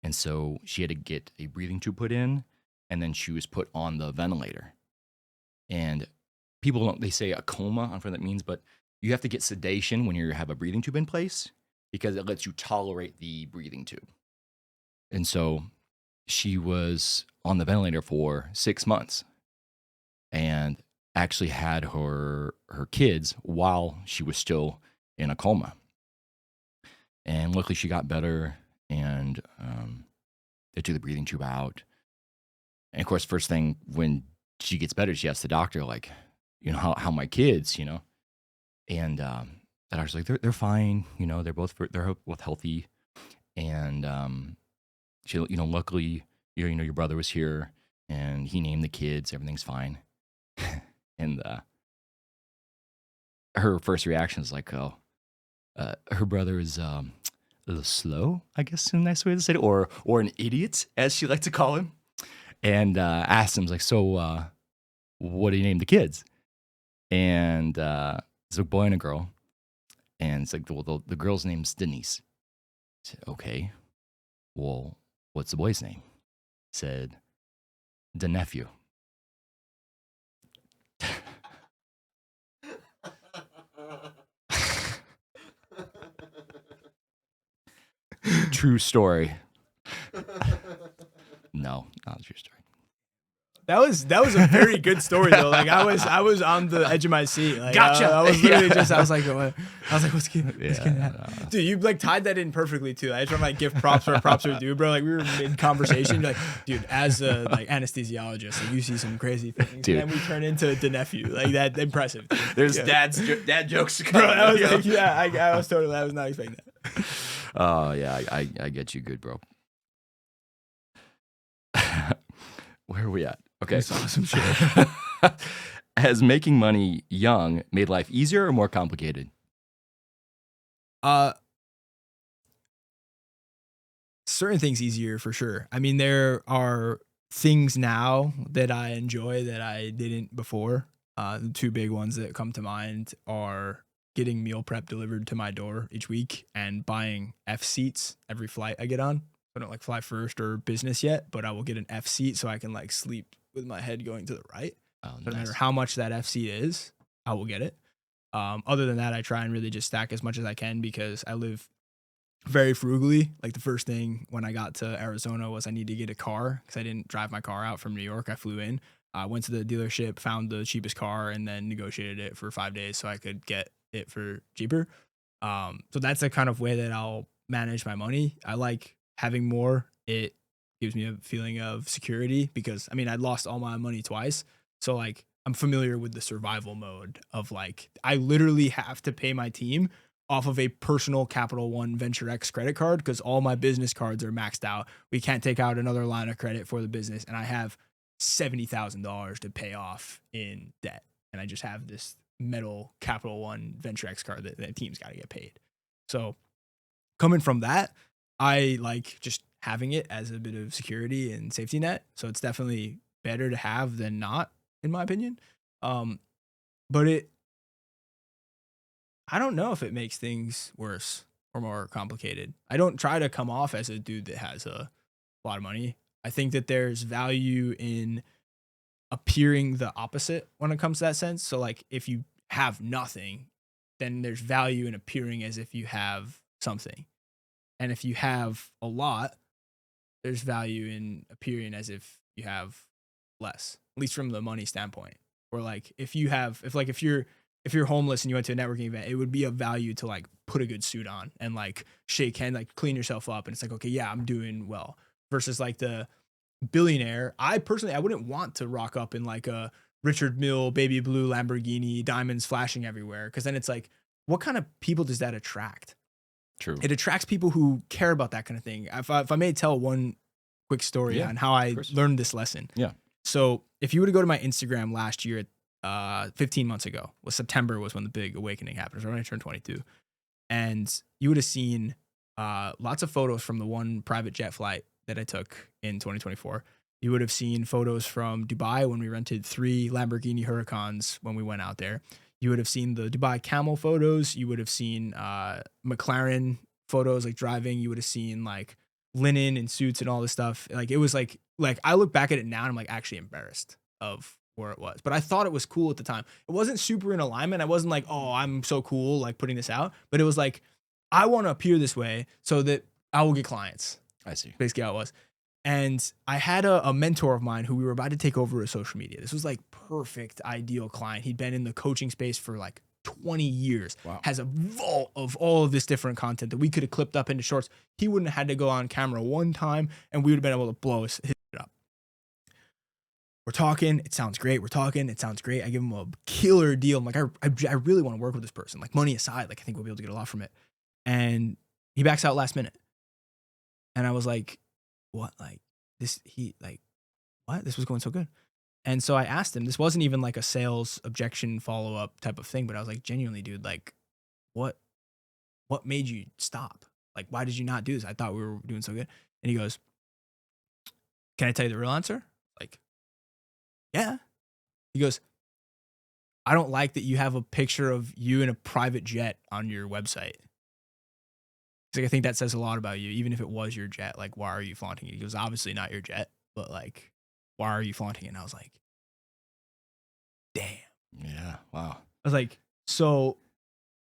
And so she had to get a breathing tube put in, and then she was put on the ventilator. And people don't, they say a coma, I don't know what that means, but you have to get sedation when you have a breathing tube in place because it lets you tolerate the breathing tube. And so she was on the ventilator for 6 months and actually had her kids while she was still in a coma. And luckily she got better, and they took the breathing tube out. And of course, first thing when she gets better, she asks the doctor, like, you know, how my kids, you know? And the doctor's like, they're fine, you know, they're both healthy. And she, you know, luckily, you know, your brother was here and he named the kids, everything's fine. And her first reaction is like, oh, her brother is a little slow, I guess is a nice way to say it, or an idiot, as she liked to call him. And asked him, like, so what do you name the kids? And It's a boy and a girl. And it's like, well, the girl's name's Denise. I said, okay. Well, what's the boy's name? Said, the nephew. True story. No, not a true story. That was a very good story though. Like I was on the edge of my seat. Like, Gotcha. I was literally just I was like what's going Yeah, on? Dude, you like tied that in perfectly too. I just want to like give props where props are due, bro. Like we were mid conversation. You're like, dude, as a like anesthesiologist, like, you see some crazy things, dude. and we turn into the nephew. Like that impressive. Dude. There's dad jokes to come. Bro, I was like, yeah, I was not expecting that. Oh yeah, I get you good, bro. Where are we at? Okay. That's awesome shit. Has making money young made life easier or more complicated? Certain things easier for sure. I mean, there are things now that I enjoy that I didn't before. The two big ones that come to mind are getting meal prep delivered to my door each week and buying F seats every flight I get on. I don't like fly first or business yet, but I will get an F seat so I can like sleep with my head going to the right. Oh, No nice. matter how much that F seat is, I will get it. Other than that, I try and really just stack as much as I can because I live very frugally. Like the first thing when I got to Arizona was I need to get a car because I didn't drive my car out from New York. I flew in. I went to the dealership, found the cheapest car, and then negotiated it for 5 days so I could get it for cheaper. So that's the kind of way that I'll manage my money. I like having more. It gives me a feeling of security because I mean I lost all my money twice. So like I'm familiar with the survival mode of like I literally have to pay my team off of a personal Capital One Venture X credit card because all my business cards are maxed out. We can't take out another line of credit for the business, and I have $70,000 to pay off in debt, and I just have this metal Capital One Venture X card that the team's got to get paid. So coming from that, I like just having it as a bit of security and safety net. So it's definitely better to have than not, in my opinion. But I don't know if it makes things worse or more complicated. I don't try to come off as a dude that has a lot of money. I think that there's value in appearing the opposite when it comes to that sense. So like if you have nothing, then there's value in appearing as if you have something. And if you have a lot, there's value in appearing as if you have less, at least from the money standpoint. Or like if you're homeless and you went to a networking event, it would be of value to like put a good suit on and like shake hand, like clean yourself up. And it's like, okay, yeah, I'm doing well. Versus like the billionaire. I wouldn't want to rock up in like a Richard Mille baby blue Lamborghini, diamonds flashing everywhere. Cause then it's like, what kind of people does that attract? True. It attracts people who care about that kind of thing. If I may tell one quick story on how I learned this lesson. Yeah. So if you were to go to my Instagram last year, 15 months ago, September was when the big awakening happened. It was when I turned 22. And you would have seen lots of photos from the one private jet flight that I took in 2024. You would have seen photos from Dubai when we rented 3 Lamborghini Huracans when we went out there. You would have seen the Dubai camel photos. You would have seen McLaren photos, like driving. You would have seen like linen and suits and all this stuff. Like it was like I look back at it now and I'm like actually embarrassed of where it was. But I thought it was cool at the time. It wasn't super in alignment. I wasn't like, oh, I'm so cool, like putting this out. But it was like, I want to appear this way so that I will get clients. I see. Basically how it was. And I had a mentor of mine who we were about to take over his social media. This was like perfect, ideal client. He'd been in the coaching space for like 20 years. Wow. Has a vault of all of this different content that we could have clipped up into shorts. He wouldn't have had to go on camera one time and we would have been able to blow his it up. We're talking. It sounds great. We're talking. It sounds great. I give him a killer deal. I'm like, I really want to work with this person. Like money aside, like I think we'll be able to get a lot from it. And he backs out last minute. And I was like, what? Like this, what? This was going so good. And so I asked him, this wasn't even like a sales objection follow-up type of thing, but I was like, genuinely, dude, like what made you stop? Like, why did you not do this? I thought we were doing so good. And he goes, can I tell you the real answer? Like, yeah. He goes, I don't like that you have a picture of you in a private jet on your website. He's like, I think that says a lot about you, even if it was your jet. Like, why are you flaunting it? He goes, obviously not your jet, but like, why are you flaunting it? And I was like, damn. Yeah. Wow. I was like, so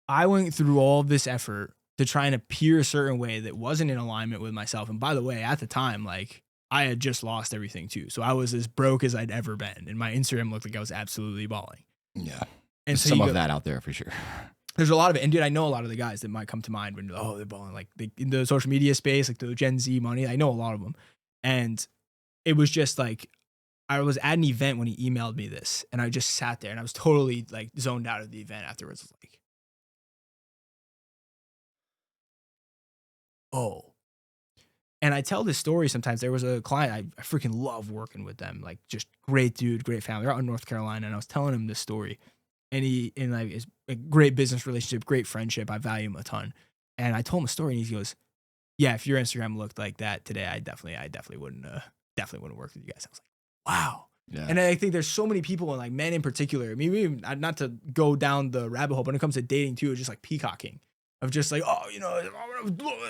I went through all this effort to try and appear a certain way that wasn't in alignment with myself. And by the way, at the time, like I had just lost everything too. So I was as broke as I'd ever been. And my Instagram looked like I was absolutely balling. Yeah. And There's so some of that out there for sure. There's a lot of it. And dude, I know a lot of the guys that might come to mind when, oh, they're balling, like in the social media space, like the Gen Z money. I know a lot of them. And it was just like, I was at an event when he emailed me this, and I just sat there and I was totally like zoned out of the event afterwards. I was like, oh. And I tell this story sometimes. There was a client, I freaking love working with them. Like, just great dude, great family. They're out in North Carolina. And I was telling him this story. And like, it's a great business relationship, great friendship. I value him a ton. And I told him a story, and he goes, yeah, if your Instagram looked like that today, I definitely wouldn't work with you guys. I was like, wow. Yeah. And I think there's so many people, and like men in particular. I mean, even not to go down the rabbit hole, but when it comes to dating too, it's just like peacocking of just like, oh, you know,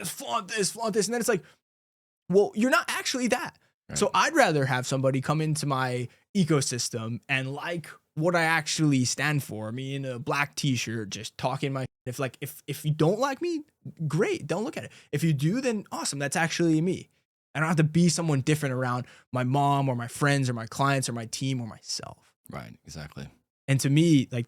flaunt this. And then it's like, well, you're not actually that. Right. So I'd rather have somebody come into my ecosystem and like what I actually stand for. Me in a black t-shirt, just talking my, if you don't like me, great. Don't look at it. If you do, then awesome. That's actually me. I don't have to be someone different around my mom or my friends or my clients or my team or myself. Right. Exactly. And to me, like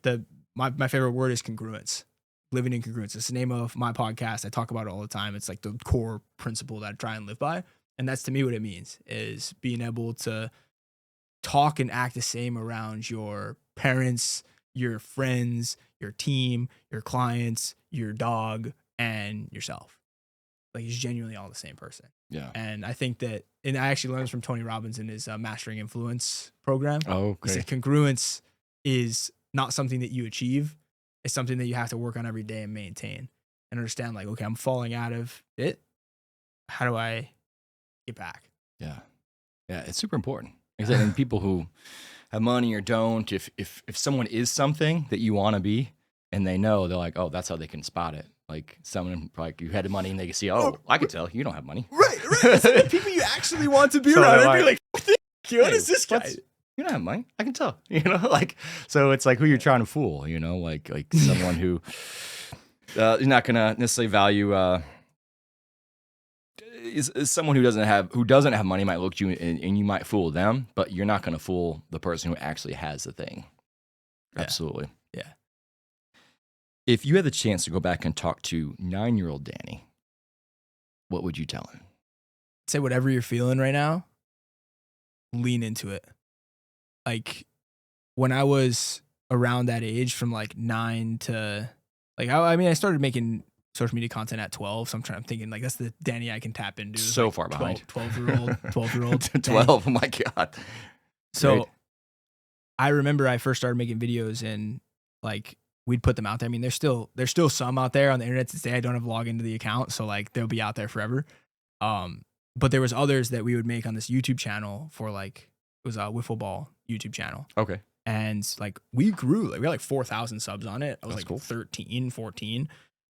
my favorite word is congruence. Living in congruence. It's the name of my podcast. I talk about it all the time. It's like the core principle that I try and live by. And that's to me what it means, is being able to talk and act the same around your parents, your friends, your team, your clients, your dog, and yourself. Like, he's genuinely all the same person. Yeah. And I think that, and I actually learned this from Tony Robbins in his Mastering Influence program. Oh, okay. He said congruence is not something that you achieve. It's something that you have to work on every day and maintain and understand, like, okay, I'm falling out of it. How do I get back? Yeah. Yeah. It's super important. And people who have money or don't, if someone is something that you want to be and they know, they're like, oh, that's how they can spot it. Like someone, like you had money and they can see, oh, I can tell you don't have money. Right. It's like the people you actually want to be around. I'd be like, what is this guy? You don't have money. I can tell, like, so it's like who you're trying to fool, like someone who you're not going to necessarily value, is someone who doesn't have money might look at you and you might fool them, but you're not going to fool the person who actually has the thing. Yeah. Absolutely. Yeah. If you had the chance to go back and talk to 9-year-old Danny, what would you tell him? Say whatever you're feeling right now, lean into it. Like, when I was around that age, from like 9 to like, I started making social media content at 12. So I'm thinking like, that's the Danny I can tap into. So like far behind. 12-year-old. 12. Oh my God. So Great. I remember I first started making videos and like, we'd put them out there. I mean, there's still some out there on the internet to say I don't have log into the account. So like, they'll be out there forever. But there was others that we would make on this YouTube channel for like, it was a wiffle ball YouTube channel. Okay. And like, we grew, like we got like 4,000 subs on it. I was That's like cool. 13, 14.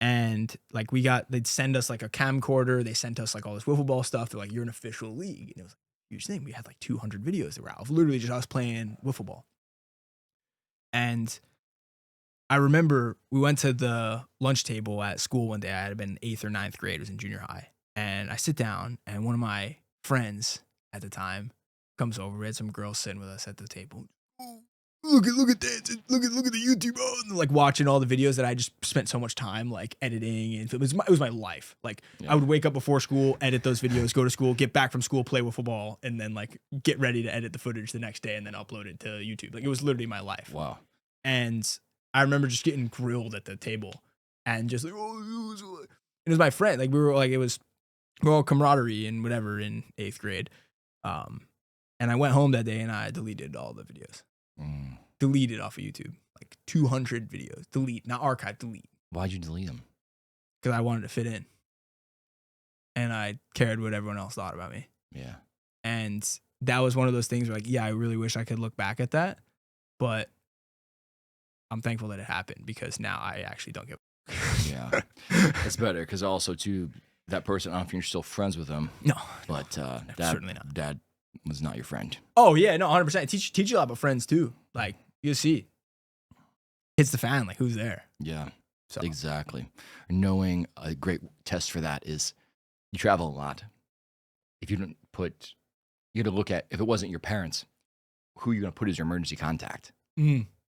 And like, they'd send us like a camcorder. They sent us like all this wiffle ball stuff. They're like, you're an official league. And it was like a huge thing. We had like 200 videos that were out of literally just us playing wiffle ball. And I remember we went to the lunch table at school one day. I had been 8th or 9th grade, was in junior high. And I sit down and one of my friends at the time comes over. We had some girls sitting with us at the table. Oh, look at that. Look at the YouTube. Oh, and like watching all the videos that I just spent so much time like editing. And it was my life. Like, yeah. I would wake up before school, edit those videos, go to school, get back from school, play wiffle ball, and then like get ready to edit the footage the next day and then upload it to YouTube. Like, it was literally my life. Wow. And I remember just getting grilled at the table and just like, oh, it was my friend. Like, we're all camaraderie and whatever in 8th grade. And I went home that day and I deleted all the videos. Deleted off of YouTube. Like 200 videos. Delete, not archive, delete. Why'd you delete them? Because I wanted to fit in. And I cared what everyone else thought about me. Yeah. And that was one of those things where like, yeah, I really wish I could look back at that. But I'm thankful that it happened because now I actually don't give. Yeah, it's better because also too that person. I don't know if you're still friends with them. No, but certainly not. Dad was not your friend. Oh yeah, no, 100%. Teach you a lot about friends too. Like you see, hits the fan. Like who's there? Yeah, So exactly. Knowing a great test for that is you travel a lot. If you don't put, you got to look at if it wasn't your parents, who you're going to put as your emergency contact.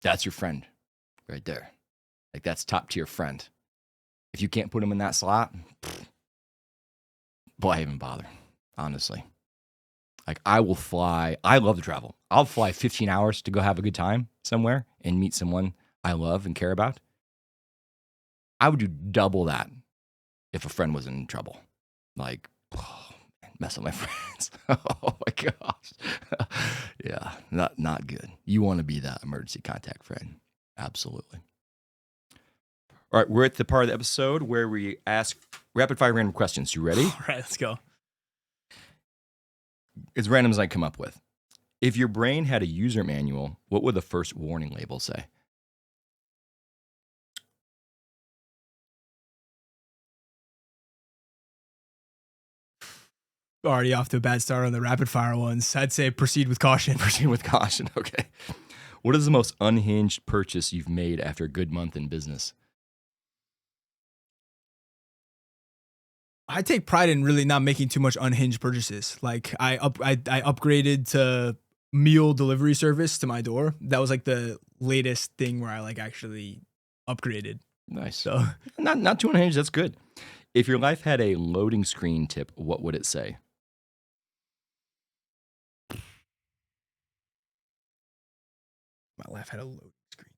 That's your friend right there. Like that's top tier friend. If you can't put them in that slot, why even bother? Honestly. Like I will fly. I love to travel. I'll fly 15 hours to go have a good time somewhere and meet someone I love and care about. I would do double that if a friend was in trouble. Like, messing with my friends. Oh my gosh. Yeah, not good. You want to be that emergency contact friend. Absolutely. All right, we're at the part of the episode where we ask rapid fire random questions. You ready? All right, let's go. As random as I come up with. If your brain had a user manual, what would the first warning label say? Already off to a bad start on the rapid fire ones. I'd say proceed with caution. Proceed with caution. Okay. What is the most unhinged purchase you've made after a good month in business? I take pride in really not making too much unhinged purchases. Like I upgraded to meal delivery service to my door. That was like the latest thing where I like actually upgraded. Nice. So Not too unhinged. That's good. If your life had a loading screen tip, what would it say? my life had a loading screen.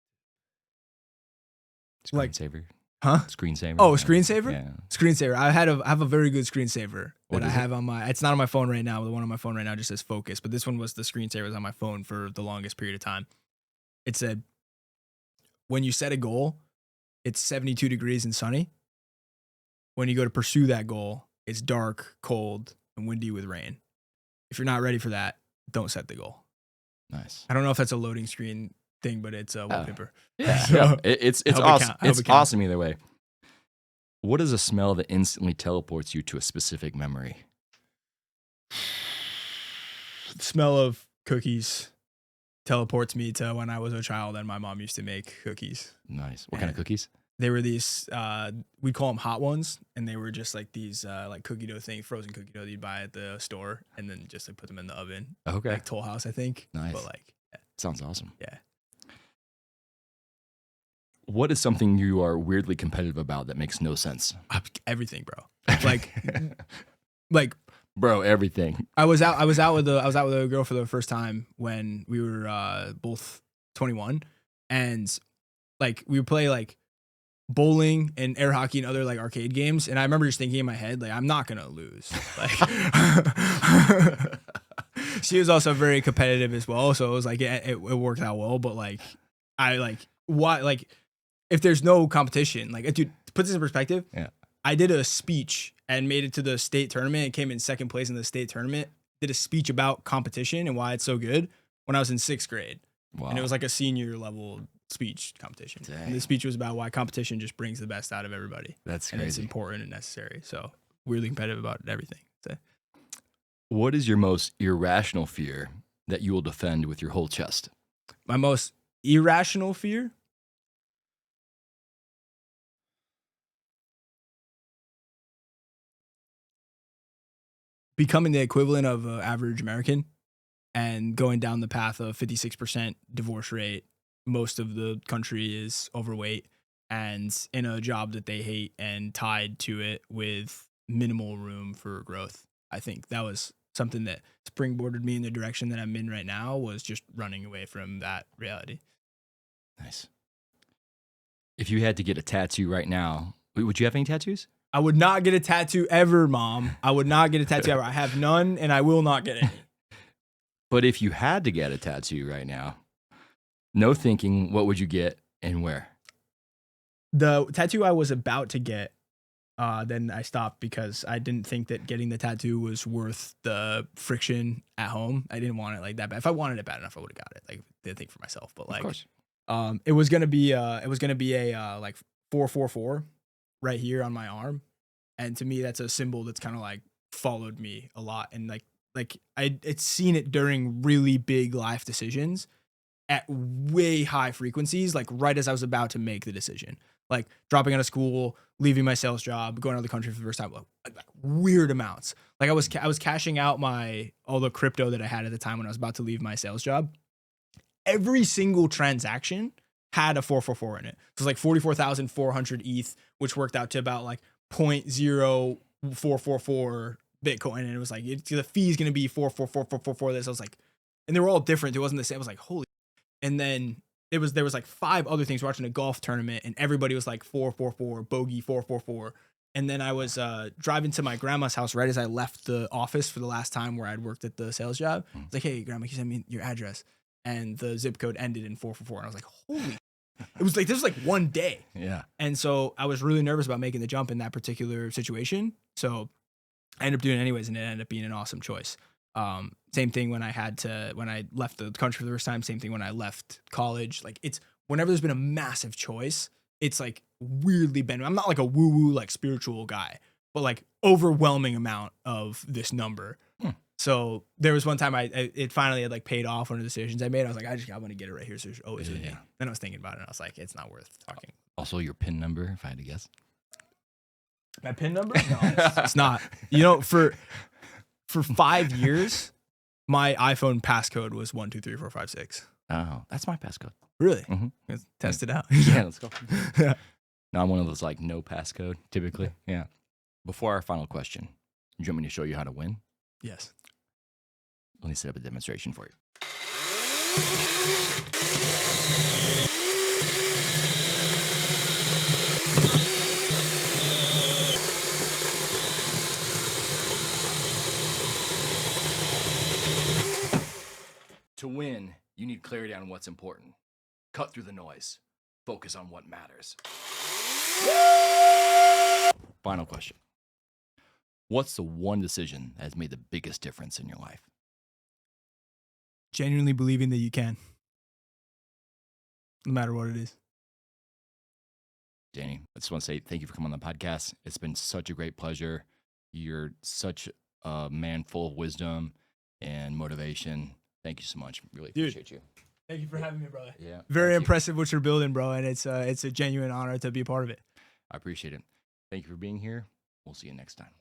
Like- Screensaver. Huh? Screensaver. Oh, screensaver? Yeah. Screensaver. I have a very good screensaver What that I is it? have on my. It's not on my phone right now. The one on my phone right now just says focus, but this one was the screensaver on my phone for the longest period of time. It said, when you set a goal, it's 72 degrees and sunny. When you go to pursue that goal, it's dark, cold, and windy with rain. If you're not ready for that, don't set the goal. Nice. I don't know if that's a loading screen thing, but it's a wallpaper. Yeah. So, yeah. It's I hope it awesome. count- I hope It's it counts. awesome either way. What is a smell that instantly teleports you to a specific memory? The smell of cookies teleports me to when I was a child and my mom used to make cookies. Nice. What kind of cookies? They were these, we'd call them hot ones, and they were just like these like cookie dough thing, frozen cookie dough that you'd buy at the store, and then just like put them in the oven. Okay. Like Toll House, I think. Nice. But like, Sounds awesome. yeah. What is something you are weirdly competitive about that makes no sense? Everything, bro. Like, like Bro, everything. I was out with a girl for the first time when we were both 21, and like we would play like bowling and air hockey and other like arcade games, and I remember just thinking in my head like I'm not gonna lose. Like she was also very competitive as well, so it was like it worked out well. But like I like why like if there's no competition, like dude, to put this in perspective, Yeah. I did a speech and made it to the state tournament and came in second place in the state tournament. Did a speech about competition and why it's so good when I was in 6th grade. Wow. And it was like a senior level speech competition. Dang. And the speech was about why competition just brings the best out of everybody. That's And it's crazy. important and necessary. So weirdly competitive about everything. So, What is your most irrational fear that you will defend with your whole chest? my most irrational fear. Becoming the equivalent of an average American and going down the path of 56% divorce rate. Most of the country is overweight and in a job that they hate and tied to it with minimal room for growth. I think that was something that springboarded me in the direction that I'm in right now, was just running away from that reality. Nice. If you had to get a tattoo right now, would you have any tattoos? I would not get a tattoo ever, Mom. I would not get a tattoo ever. I have none and I will not get any. But if you had to get a tattoo right now, no thinking, what would you get and where? The tattoo I was about to get, then I stopped because I didn't think that getting the tattoo was worth the friction at home. I didn't want it like that bad. If I wanted it bad enough, I would have got it. Like, didn't think for myself. But Of like, course. It was gonna be a like 444 right here on my arm, and to me that's a symbol that's kind of like followed me a lot, and it's seen it during really big life decisions at way high frequencies, like right as I was about to make the decision, like dropping out of school, leaving my sales job, going out of the country for the first time, like weird amounts. Like I was cashing out all the crypto that I had at the time when I was about to leave my sales job. Every single transaction had a 444 in it. So it's like 44,400 ETH, which worked out to about like 0.0444 Bitcoin. And it was like, the fee is going to be 44444. This I was like, and they were all different. It wasn't the same. I was like, holy. And then there was like 5 other things. We're watching a golf tournament and everybody was like 444, bogey 444. And then I was driving to my grandma's house right as I left the office for the last time where I'd worked at the sales job. I was like, hey, grandma, can you send me your address? And the zip code ended in 444. And I was like, holy. It was like, this was like one day. Yeah. And so I was really nervous about making the jump in that particular situation. So I ended up doing it anyways, and it ended up being an awesome choice. Same thing when I left the country for the first time, same thing when I left college. Like it's whenever there's been a massive choice, it's like weirdly been, I'm not like a woo-woo, like spiritual guy, but like overwhelming amount of this number. So there was one time it finally had like paid off one of the decisions I made. I was like, I want to get it right here. So it's always with me. Then I was thinking about it and I was like, it's not worth talking. Also your PIN number, if I had to guess. My PIN number? No, it's not. You know, for 5 years, my iPhone passcode was 123456. Oh, that's my passcode. Really? Mm-hmm. Let's test it out. Yeah, let's go. No, I'm one of those like no passcode typically. Yeah. Before our final question, do you want me to show you how to win? Yes. Let me set up a demonstration for you. To win, you need clarity on what's important. Cut through the noise. Focus on what matters. Final question. What's the one decision that has made the biggest difference in your life? Genuinely believing that you can. No matter what it is. Danny, I just want to say thank you for coming on the podcast. It's been such a great pleasure. You're such a man full of wisdom and motivation. Thank you so much. Really appreciate you. Thank you for having me, brother. Yeah. Very impressive what you're building, bro. And it's a genuine honor to be a part of it. I appreciate it. Thank you for being here. We'll see you next time.